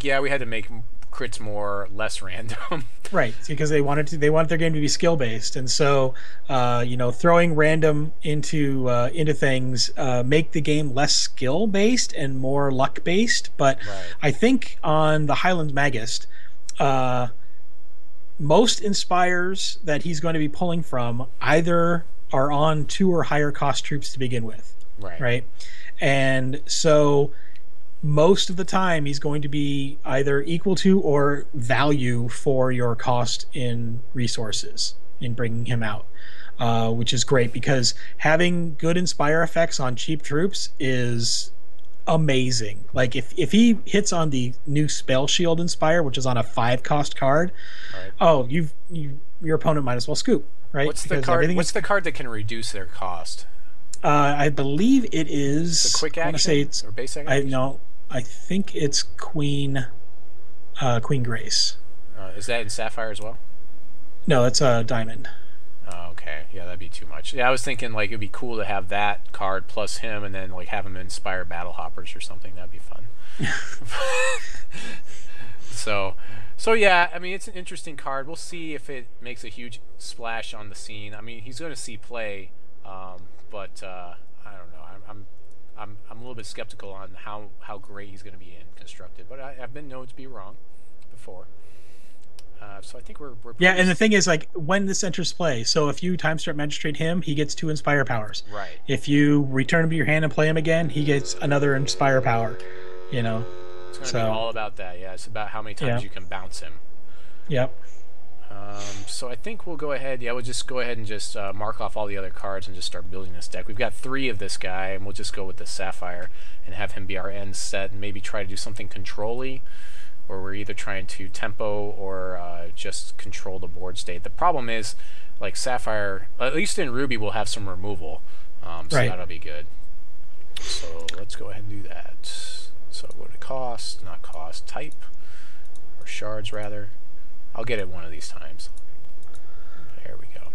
Speaker 1: yeah, we had to make crits less random.
Speaker 2: Right, because they wanted their game to be skill based, and so you know, throwing random into things make the game less skill based and more luck based. But I think on the Highland Magist, most inspires that he's going to be pulling from either are on 2 or higher cost troops to begin with, right? And so most of the time he's going to be either equal to or value for your cost in resources in bringing him out, which is great because having good inspire effects on cheap troops is amazing. Like if he hits on the new Spell Shield Inspire, which is on a 5-cost card, oh, your opponent might as well scoop, right?
Speaker 1: What's the card? What's the card that can reduce their cost?
Speaker 2: I believe it is
Speaker 1: the quick action or basic action?
Speaker 2: I think it's Queen Grace.
Speaker 1: Is that in Sapphire as well?
Speaker 2: No, it's a Diamond.
Speaker 1: Oh, okay. Yeah, that'd be too much. Yeah, I was thinking like it'd be cool to have that card plus him, and then like have him inspire Battle Hoppers or something. That'd be fun. So yeah, I mean it's an interesting card. We'll see if it makes a huge splash on the scene. I mean he's going to see play, but I don't know. I'm a little bit skeptical on how great he's going to be in constructed, but I've been known to be wrong before. So I think we're
Speaker 2: yeah, and the thing is, like, when this enters play, so if you time start magistrate him, he gets 2 inspire powers.
Speaker 1: Right.
Speaker 2: If you return him to your hand and play him again, he gets another inspire power. You know.
Speaker 1: It's going to be all about that. Yeah, it's about how many times you can bounce him.
Speaker 2: Yep.
Speaker 1: So I think we'll go ahead. Yeah, we'll just go ahead and just mark off all the other cards and just start building this deck. We've got 3 of this guy, and we'll just go with the Sapphire and have him be our end set, and maybe try to do something control-y, or we're either trying to tempo or just control the board state. The problem is, like Sapphire, at least in Ruby, we'll have some removal, so that'll be good. So let's go ahead and do that. So go to type, or shards rather. I'll get it one of these times. There we go.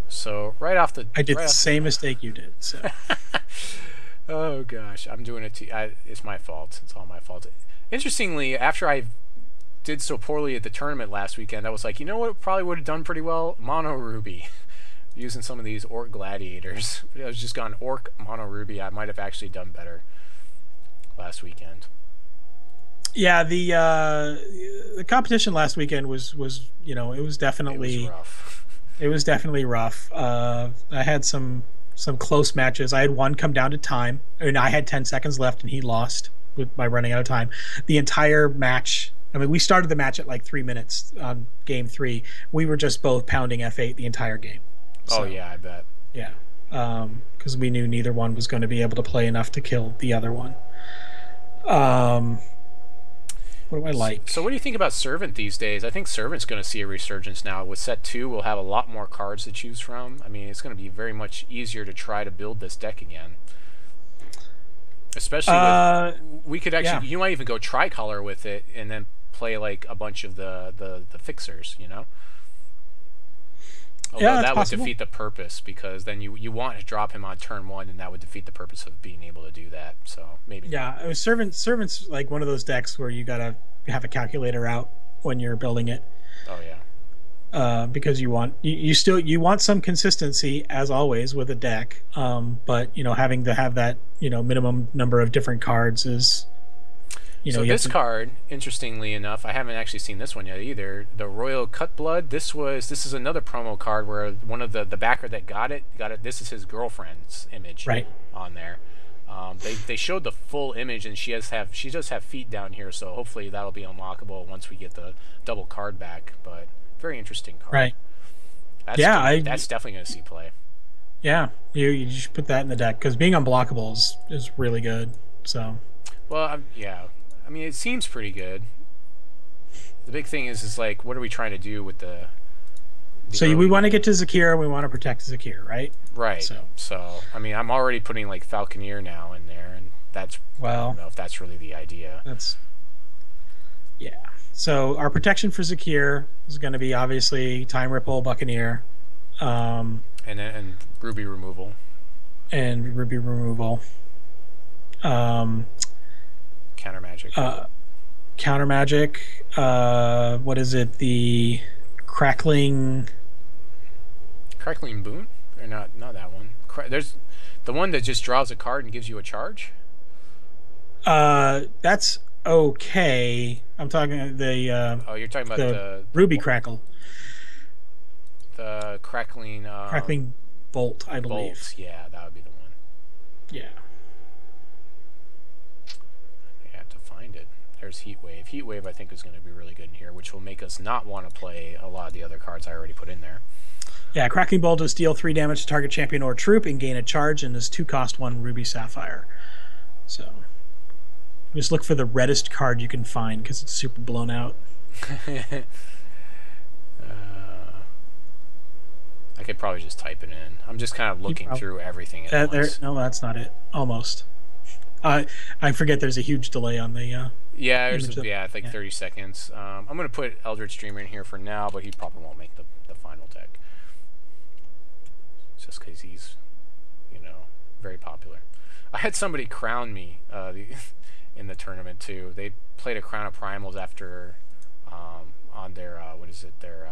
Speaker 1: So right off the...
Speaker 2: I did the same mistake you did. So.
Speaker 1: Oh gosh, I'm doing it it's my fault. It's all my fault. Interestingly, after I did so poorly at the tournament last weekend, I was like, you know what probably would have done pretty well? Mono Ruby. Using some of these Orc Gladiators. If I was just gone Orc, Mono Ruby, I might have actually done better last weekend.
Speaker 2: Yeah, the competition last weekend was you know, it was definitely
Speaker 1: rough.
Speaker 2: It was definitely rough. I had some close matches. I had one come down to time, and I had 10 seconds left, and he lost by running out of time. The entire match. I mean, we started the match at like 3 minutes on game 3. We were just both pounding F8 the entire game. So,
Speaker 1: oh yeah, I bet.
Speaker 2: Yeah, because we knew neither one was going to be able to play enough to kill the other one. What do I like?
Speaker 1: So what do you think about Servant these days? I think Servant's going to see a resurgence now. With set 2, we'll have a lot more cards to choose from. I mean, it's going to be very much easier to try to build this deck again. Especially with, we could actually, you might even go tricolor with it and then play like a bunch of the fixers, you know? Although
Speaker 2: Yeah, that's
Speaker 1: that would
Speaker 2: possible.
Speaker 1: defeat the purpose, because then you want to drop him on turn 1, and that would defeat the purpose of being able to do that. So maybe not.
Speaker 2: Yeah, servants like one of those decks where you gotta have a calculator out when you're building it.
Speaker 1: Oh yeah.
Speaker 2: Because you want some consistency as always with a deck, but having to have that minimum number of different cards is
Speaker 1: so this card, interestingly enough, I haven't actually seen this one yet either. The Royal Cutblood. This is another promo card where one of the backer that got it. This is his girlfriend's image
Speaker 2: right
Speaker 1: on there. They showed the full image, and she does have feet down here, so hopefully that'll be unlockable once we get the double card back. But very interesting card.
Speaker 2: Right.
Speaker 1: That's definitely going to see play.
Speaker 2: Yeah, you should put that in the deck because being unblockable is really good. So.
Speaker 1: Well, yeah. I mean, it seems pretty good. The big thing is like, what are we trying to do with the
Speaker 2: so we want to get to Zakiir. We want to protect Zakiir, right?
Speaker 1: Right. So I mean, I'm already putting like Falconeer now in there, and that's I don't know if that's really the idea.
Speaker 2: Yeah. So our protection for Zakiir is going to be obviously Time Ripple, Buccaneer,
Speaker 1: and Ruby removal. Countermagic.
Speaker 2: Countermagic. What is it? The Crackling
Speaker 1: Boot? Or not that one. There's the one that just draws a card and gives you a charge.
Speaker 2: That's okay. I'm talking the.
Speaker 1: You're talking about the
Speaker 2: Ruby Crackle.
Speaker 1: The Crackling.
Speaker 2: Crackling Bolt, I believe.
Speaker 1: Bolt. Yeah, that would be the one.
Speaker 2: Yeah.
Speaker 1: I have to find it. There's Heatwave. Heatwave, I think, is going to be really good in here, which will make us not want to play a lot of the other cards I already put in there.
Speaker 2: Yeah, Crackling Bolt does deal 3 damage to target champion or troop and gain a charge, and is 2-cost 1 Ruby Sapphire. So, just look for the reddest card you can find because it's super blown out.
Speaker 1: I could probably just type it in. I'm just kind of looking through everything at once.
Speaker 2: No, that's not it. Almost. I forget there's a huge delay on the.
Speaker 1: Yeah, it's like 30 seconds. I'm going to put Eldritch Dreamer in here for now, but he probably won't make the final deck. Just because he's, very popular. I had somebody crown me in the tournament too. They played a Crown of Primals after on their their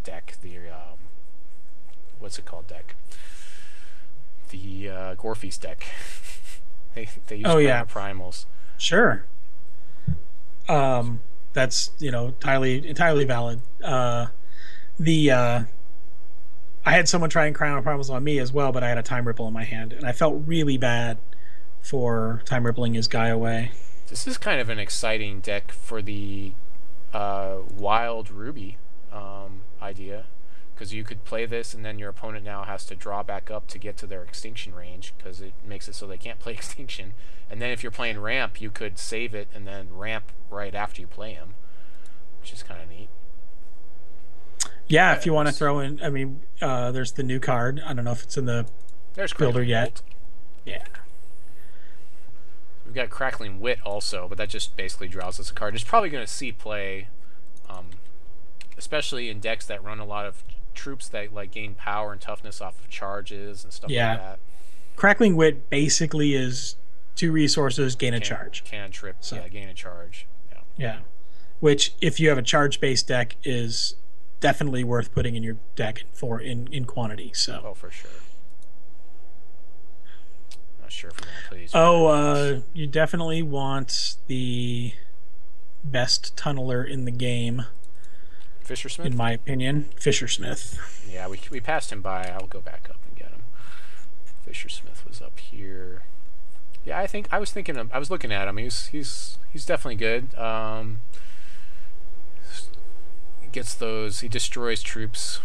Speaker 1: deck, what's it called deck? The Gorfeast deck. they use Crown of Primals.
Speaker 2: Sure. That's entirely valid. I had someone try and Crown of Primals on me as well, but I had a Time Ripple in my hand, and I felt really bad for Time Rippling his guy away.
Speaker 1: This is kind of an exciting deck for the Wild Ruby idea, because you could play this, and then your opponent now has to draw back up to get to their extinction range, because it makes it so they can't play extinction. And then if you're playing ramp, you could save it and then ramp right after you play him, which is kind of neat.
Speaker 2: Yeah, if you want to throw in, I mean, there's the new card. I don't know if it's in the builder yet. Yeah.
Speaker 1: We've got Crackling Wit also, but that just basically draws us a card. It's probably going to see play, especially in decks that run a lot of troops that like gain power and toughness off of charges and stuff like that.
Speaker 2: Crackling Wit basically is 2 resources, gain a charge.
Speaker 1: Cantrip, gain a charge.
Speaker 2: Yeah. Which, if you have a charge-based deck, is definitely worth putting in your deck in quantity. So.
Speaker 1: Oh, for sure. Not sure if we're gonna play these.
Speaker 2: You definitely want the best tunneler in the game.
Speaker 1: Fissuresmith?
Speaker 2: In my opinion, Fissuresmith.
Speaker 1: Yeah, we passed him by. I'll go back up and get him. Fissuresmith was up here. Yeah, I was looking at him. He's definitely good. He destroys troops.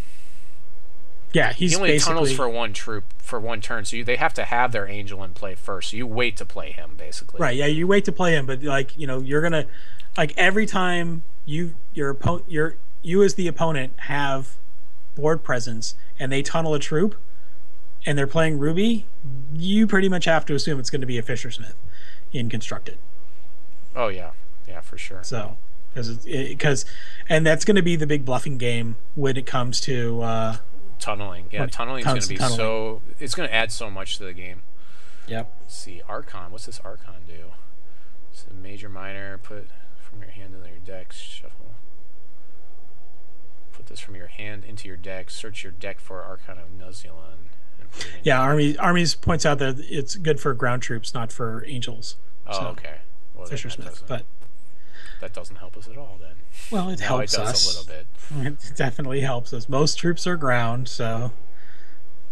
Speaker 2: Yeah, he
Speaker 1: only tunnels for one turn, so they have to have their angel in play first. So you wait to play him, basically.
Speaker 2: Right. Yeah, you wait to play him, but you're gonna every time you as the opponent have board presence and they tunnel a troop and they're playing Ruby, you pretty much have to assume it's going to be a Fissuresmith in constructed.
Speaker 1: Oh yeah, for sure.
Speaker 2: So and that's going to be the big bluffing game when it comes to
Speaker 1: tunneling. Yeah, tunneling is going to be so. It's going to add so much to the game.
Speaker 2: Yep.
Speaker 1: Let's see, Archon. What's this Archon do? It's a major minor. Put from your hand into your deck. Shuffle. Put this from your hand into your deck. Search your deck for Archon of Nuzulon.
Speaker 2: Yeah, armies points out that it's good for ground troops, not for angels.
Speaker 1: Oh, so, okay. Well,
Speaker 2: Fissuresmith, but
Speaker 1: that doesn't help us at all then.
Speaker 2: Well, it helps us
Speaker 1: a little bit.
Speaker 2: It definitely helps us. Most troops are ground, so.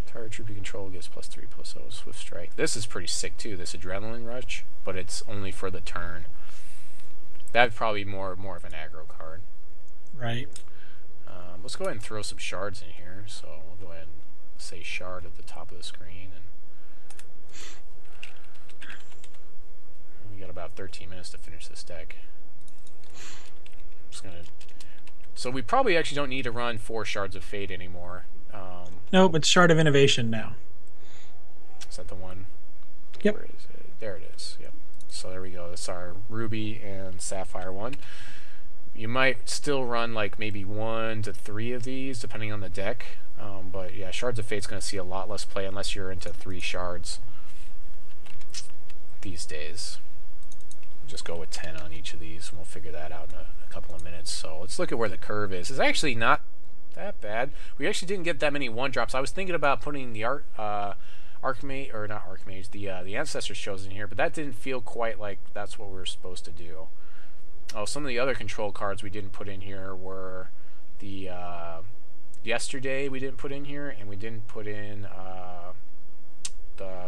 Speaker 1: Target troop you control gives +3/+0 Swift Strike. This is pretty sick too. This Adrenaline Rush, but it's only for the turn. That'd probably be more of an aggro card.
Speaker 2: Right.
Speaker 1: Let's go ahead and throw some shards in here. So we'll go ahead and say shard at the top of the screen, and we got about 13 minutes to finish this deck. Just gonna. So we probably actually don't need to run 4 Shards of Fate anymore.
Speaker 2: No, but Shard of Innovation now.
Speaker 1: Is that the one?
Speaker 2: Yep.
Speaker 1: Where is it? There it is. Yep. So there we go. That's our Ruby and Sapphire one. You might still run like maybe 1 to 3 of these, depending on the deck. But yeah, Shards of Fate's going to see a lot less play unless you're into 3 shards these days. Just go with 10 on each of these, and we'll figure that out in a couple of minutes. So let's look at where the curve is. It's actually not that bad. We actually didn't get that many 1-drops. I was thinking about putting the Archmage, or not Archmage, the Ancestors Chosen here, but that didn't feel quite like that's what we were supposed to do. Oh, some of the other control cards we didn't put in here were the Yesterday we didn't put in here, and we didn't put in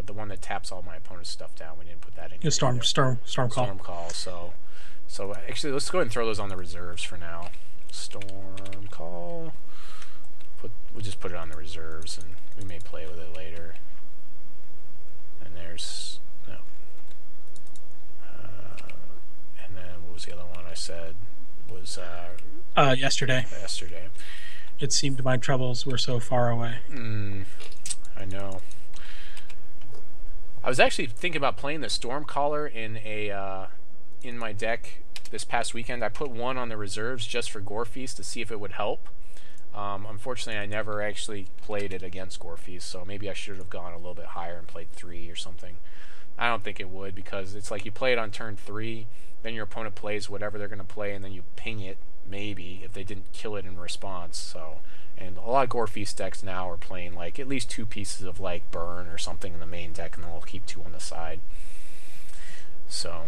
Speaker 1: the one that taps all my opponent's stuff down. We didn't put that in here.
Speaker 2: Stormcall.
Speaker 1: So actually, let's go ahead and throw those on the reserves for now. Stormcall. We'll just put it on the reserves, and we may play with it later. And there's no. And then what was the other one I said was
Speaker 2: Yesterday.
Speaker 1: Yesterday.
Speaker 2: It seemed my troubles were so far away.
Speaker 1: I know. I was actually thinking about playing the Stormcaller in my deck this past weekend. I put 1 on the reserves just for Gorefeast to see if it would help. Unfortunately, I never actually played it against Gorefeast, so maybe I should have gone a little bit higher and played 3 or something. I don't think it would, because it's like you play it on turn 3, then your opponent plays whatever they're going to play, and then you ping it, maybe, if they didn't kill it in response. So, and a lot of Gorefeast decks now are playing like at least 2 pieces of like burn or something in the main deck, and then we'll keep 2 on the side. So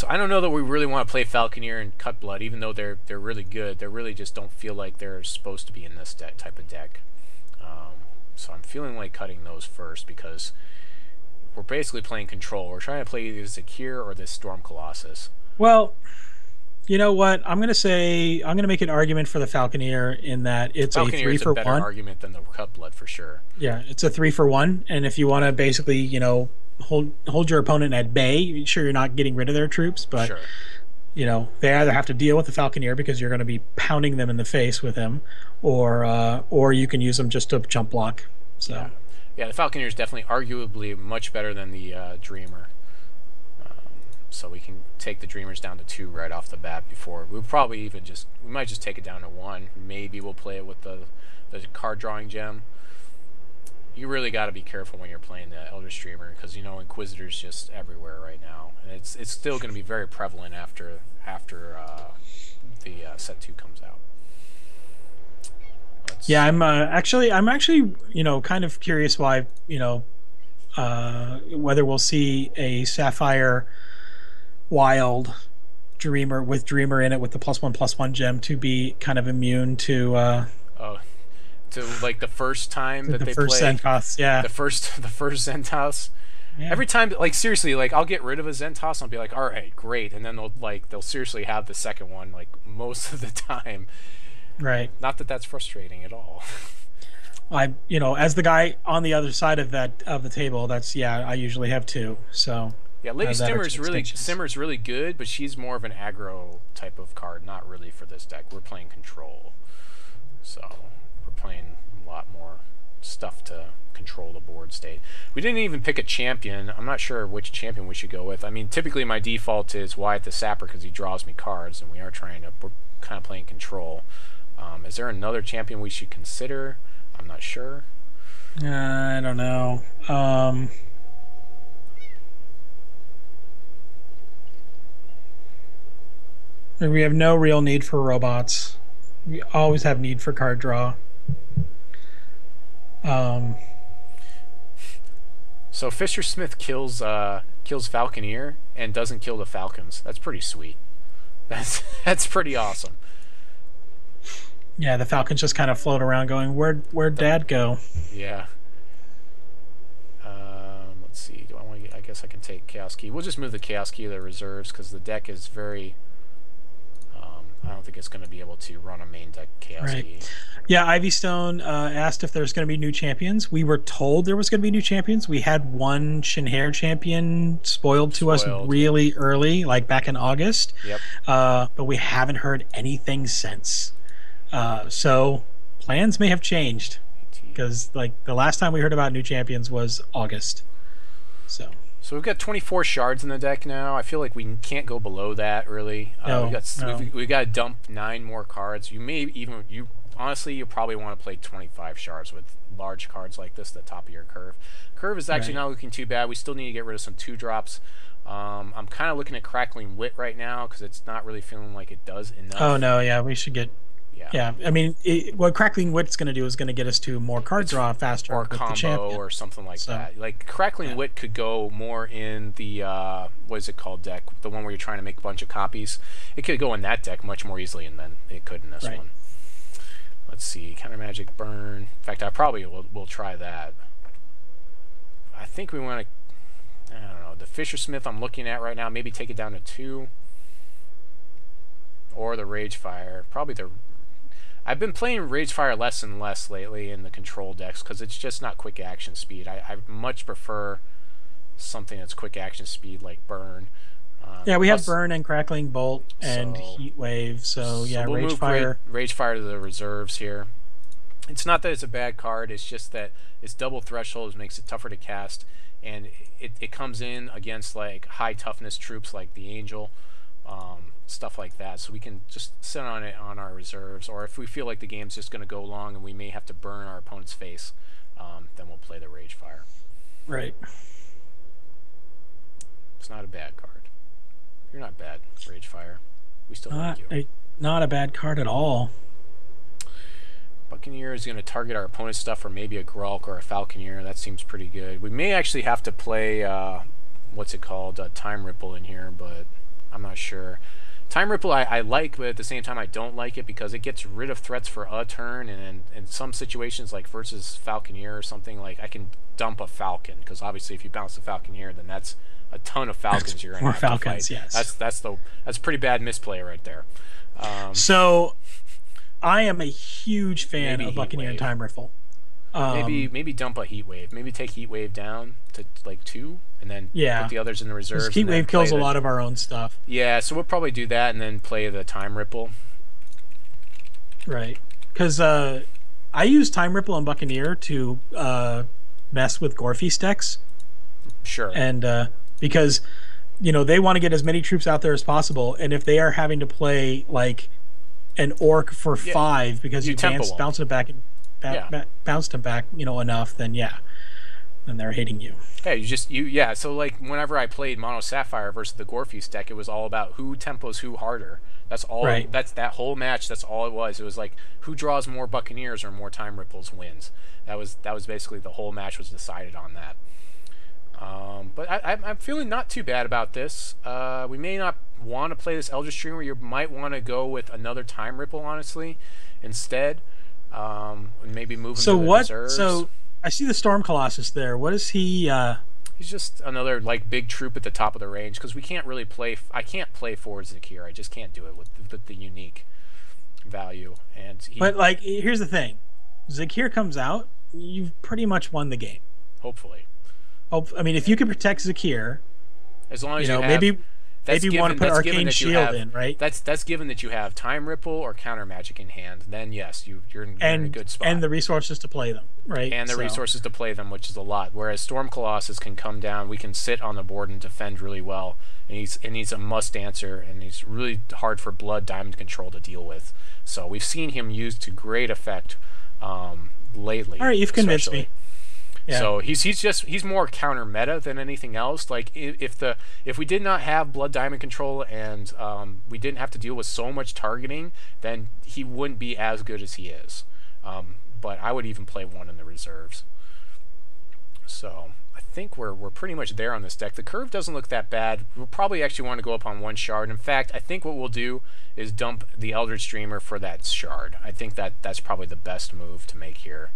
Speaker 1: I don't know that we really want to play Falconeer and Cut Blood, even though they're really good. They really just don't feel like they're supposed to be in this type of deck. So I'm feeling like cutting those first, because we're basically playing control. We're trying to play either Zakiir or this Storm Colossus.
Speaker 2: Well, you know what? I'm going to make an argument for the Falconeer in that it's a 3 for 1.
Speaker 1: Falconeer is a better argument than the Cut Blood for sure.
Speaker 2: Yeah, it's a 3 for 1, and if you want to basically, you know, hold your opponent at bay, sure, you're not getting rid of their troops, but
Speaker 1: sure.
Speaker 2: You know, they either have to deal with the Falconeer because you're going to be pounding them in the face with him, or you can use them just to jump block. So
Speaker 1: yeah, the Falconeer is definitely arguably much better than the Dreamer. So we can take the Dreamers down to 2 right off the bat. Before we might just take it down to 1. Maybe we'll play it with the card drawing gem. You really got to be careful when you're playing the Elder Dreamer, because you know Inquisitor's just everywhere right now, and it's still going to be very prevalent after the set 2 comes out.
Speaker 2: Yeah, I'm actually you know kind of curious why, you know, whether we'll see a Sapphire Wild Dreamer with Dreamer in it with the +1/+1 gem to be kind of immune to
Speaker 1: to like the first time that they
Speaker 2: play Zentos, yeah,
Speaker 1: the first Zentos. Yeah. Every time, like seriously, like I'll get rid of a Zentos and I'll be like, all right, great, and then they'll seriously have the second one like most of the time.
Speaker 2: Right. Not
Speaker 1: that that's frustrating at all.
Speaker 2: You know, as the guy on the other side of the table, I usually have 2. So
Speaker 1: yeah, Lady Simmer's really good, but she's more of an aggro type of card, not really for this deck. We're playing control, so we're playing a lot more stuff to control the board state. We didn't even pick a champion. I'm not sure which champion we should go with. I mean, typically my default is Wyatt the Sapper because he draws me cards, and we're kind of playing control. Is there another champion we should consider? I'm not sure.
Speaker 2: I don't know. We have no real need for robots. We always have need for card draw.
Speaker 1: So Fissuresmith kills Falconeer and doesn't kill the Falcons. That's pretty sweet. That's pretty awesome.
Speaker 2: Yeah, the Falcons just kind of float around going, where'd Dad go?
Speaker 1: Yeah. Let's see. Do I want to? I guess I can take Chaos Key. We'll just move the Chaos Key to the reserves because the deck is very. I don't think it's going to be able to run a main deck Chaos Key.
Speaker 2: Yeah, Ivy Stone asked if there's going to be new champions. We were told there was going to be new champions. We had one Shinhair champion spoiled to us really early, like back in August.
Speaker 1: Yep.
Speaker 2: But we haven't heard anything since. So plans may have changed because like the last time we heard about new champions was August. So
Speaker 1: we've got 24 shards in the deck now. I feel like we can't go below that really. We got to dump 9 more cards. Honestly, you probably want to play 25 shards with large cards like this at the top of your curve. Curve is actually not looking too bad. We still need to get rid of some 2-drops. I'm kind of looking at Crackling Wit right now because it's not really feeling like it does enough.
Speaker 2: Oh no, yeah, we should get. Yeah, I mean, what Crackling Wit's going to do is going to get us to more card draw faster,
Speaker 1: or combo or something like that. Like Crackling Wit could go more in the what is it called deck, the one where you're trying to make a bunch of copies. It could go in that deck much more easily than it could in this one. Let's see, Countermagic Burn. In fact, I probably will try that. I think we want to. I don't know. The Fissuresmith I'm looking at right now. Maybe take it down to 2, or the Ragefire. Probably the. I've been playing Ragefire less and less lately in the control decks because it's just not quick action speed. I much prefer something that's quick action speed like Burn.
Speaker 2: Yeah, we have Burn and Crackling Bolt and Heat Wave. So yeah,
Speaker 1: we'll
Speaker 2: Ragefire.
Speaker 1: Move Ragefire to the reserves here. It's not that it's a bad card. It's just that its double threshold makes it tougher to cast, and it comes in against like high toughness troops like the Angel. Stuff like that, so we can just sit on it on our reserves, or if we feel like the game's just going to go long and we may have to burn our opponent's face, then we'll play the Ragefire.
Speaker 2: Right.
Speaker 1: It's not a bad card. You're not bad, Ragefire. We still like you.
Speaker 2: Not a bad card at all.
Speaker 1: Buccaneer is going to target our opponent's stuff, or maybe a Gralk or a Falconeer. That seems pretty good. We may actually have to play what's it called, Time Ripple in here, but I'm not sure. Time Ripple I like, but at the same time I don't like it because it gets rid of threats for a turn, and in some situations like versus Falconeer or something, like I can dump a Falcon because obviously if you bounce the Falconeer, then that's a ton of Falcons you're going to have
Speaker 2: Falcons,
Speaker 1: to fight.
Speaker 2: Yes.
Speaker 1: That's pretty bad misplay right there.
Speaker 2: So I am a huge fan of Buccaneer and Time Ripple.
Speaker 1: Maybe dump a Heat Wave. Maybe take Heat Wave down to like 2, and then put the others in the reserves.
Speaker 2: Heat Wave kills a lot of our own stuff.
Speaker 1: Yeah, so we'll probably do that and then play the Time Ripple.
Speaker 2: Right, because I use Time Ripple and Buccaneer to mess with Gorefeast decks.
Speaker 1: Sure.
Speaker 2: And because they want to get as many troops out there as possible, and if they are having to play like an Orc for 5 because you bounce it back and bounced them back, enough, then then they're hating you.
Speaker 1: Yeah, so like whenever I played Mono Sapphire versus the Gorefeast deck, it was all about who tempos who harder. That's all.
Speaker 2: Right.
Speaker 1: That's that whole match. That's all it was. It was like who draws more Buccaneers or more Time Ripples wins. That was basically the whole match was decided on that. But I'm feeling not too bad about this. We may not want to play this Eldritch Dreamer. You might want to go with another Time Ripple, honestly, instead. Maybe move him to the reserves.
Speaker 2: So I see the Storm Colossus there. What is he?
Speaker 1: He's just another like big troop at the top of the range because we can't really play. I can't play for Zakiir. I just can't do it with the unique value. But
Speaker 2: like, here's the thing: Zakiir comes out, you've pretty much won the game.
Speaker 1: Hopefully.
Speaker 2: I mean, if you can protect Zakiir,
Speaker 1: as long as
Speaker 2: maybe you want to put
Speaker 1: that's given
Speaker 2: Arcane
Speaker 1: that you
Speaker 2: Shield
Speaker 1: have,
Speaker 2: in, right?
Speaker 1: That's given that you have Time Ripple or Countermagic in hand. Then yes, you're in a good spot.
Speaker 2: And the resources to play them, right?
Speaker 1: And the resources to play them, which is a lot. Whereas Storm Colossus can come down, we can sit on the board and defend really well. And he's a must answer, and he's really hard for Blood Diamond Control to deal with. So we've seen him used to great effect lately.
Speaker 2: All right, you've convinced me.
Speaker 1: Yeah. So he's more counter meta than anything else. Like if we did not have Blood Diamond Control and we didn't have to deal with so much targeting, then he wouldn't be as good as he is. But I would even play one in the reserves. So I think we're pretty much there on this deck. The curve doesn't look that bad. We'll probably actually want to go up on one shard. In fact, I think what we'll do is dump the Eldritch Dreamer for that shard. I think that's probably the best move to make here.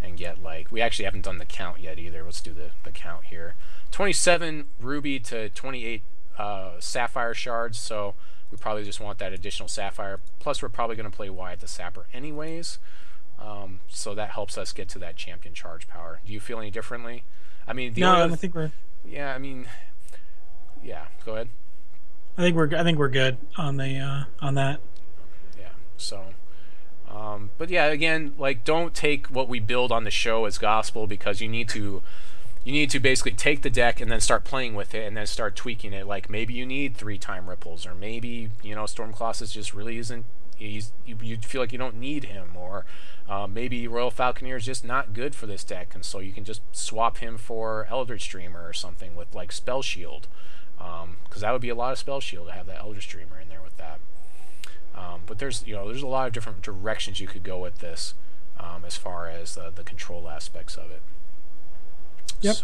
Speaker 1: And get, like, we actually haven't done the count yet either. Let's do the count here. 27 Ruby to 28 Sapphire Shards, so we probably just want that additional Sapphire. Plus, we're probably going to play Wyatt the Sapper anyways, so that helps us get to that champion charge power. Do you feel any differently? I mean,
Speaker 2: I think we're...
Speaker 1: Yeah, I mean... Yeah, go ahead.
Speaker 2: I think we're good on the on that.
Speaker 1: Yeah, so... but yeah, again, like, don't take what we build on the show as gospel, because you need to basically take the deck and then start playing with it and then start tweaking it. Like, maybe you need 3 Time Ripples, or maybe, you know, Storm Colossus just really isn't, you feel like you don't need him, or maybe Royal Falconer is just not good for this deck, and so you can just swap him for Eldritch Dreamer or something with, like, Spell Shield, because that would be a lot of Spell Shield to have that Eldritch Dreamer in there with that. But there's a lot of different directions you could go with this, as far as the control aspects of it.
Speaker 2: Yep.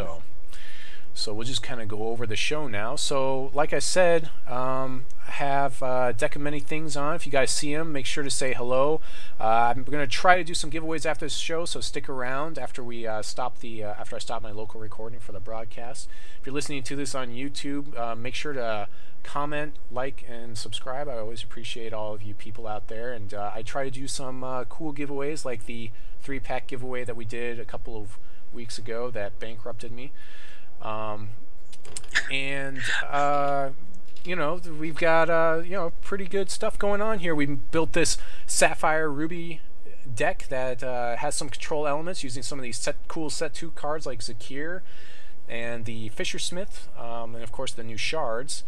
Speaker 1: So we'll just kind of go over the show now. So like I said, I have Deckofmanythings on. If you guys see him, make sure to say hello. I'm going to try to do some giveaways after this show, so stick around after we stop after I stop my local recording for the broadcast. If you're listening to this on YouTube, make sure to comment, like, and subscribe. I always appreciate all of you people out there, and I try to do some cool giveaways, like the 3-pack giveaway that we did a couple of weeks ago that bankrupted me. You know, we've got you know, pretty good stuff going on here. We built this Sapphire Ruby deck that has some control elements using some of these cool set 2 cards like Zakiir and the Fissuresmith, and of course the new Shards.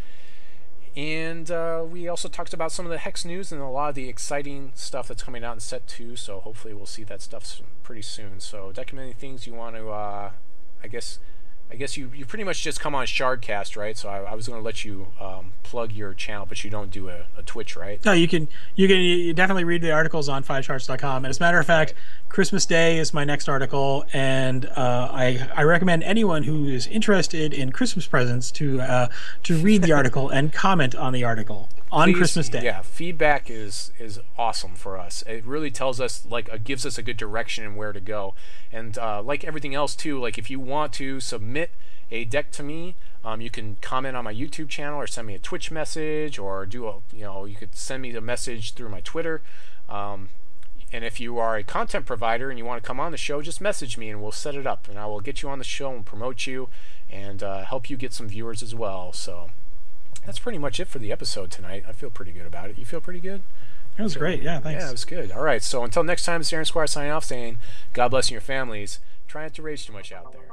Speaker 1: And we also talked about some of the Hex news and a lot of the exciting stuff that's coming out in set 2, so hopefully we'll see that stuff pretty soon. So Deckofmanythings, you want to, I guess you pretty much just come on Shardcast, right? So I was going to let you plug your channel, but you don't do a Twitch, right?
Speaker 2: No, you definitely read the articles on 5shards.com. And as a matter of fact, Christmas Day is my next article, and I recommend anyone who is interested in Christmas presents to read the article and comment on the article on
Speaker 1: Please,
Speaker 2: Christmas Day.
Speaker 1: Yeah, feedback is awesome for us. It really tells us, like, gives us a good direction and where to go. And like everything else too, like if you want to submit a deck to me, you can comment on my YouTube channel or send me a Twitch message, or you could send me the message through my Twitter. And if you are a content provider and you want to come on the show, just message me and we'll set it up, and I will get you on the show and promote you and help you get some viewers as well. So that's pretty much it for the episode tonight. I feel pretty good about it. You feel pretty good?
Speaker 2: It was great. Yeah, thanks.
Speaker 1: Yeah, it was good. All right, so until next time, it's Aaron Squire signing off, saying God bless you and your families. Try not to rage too much out there.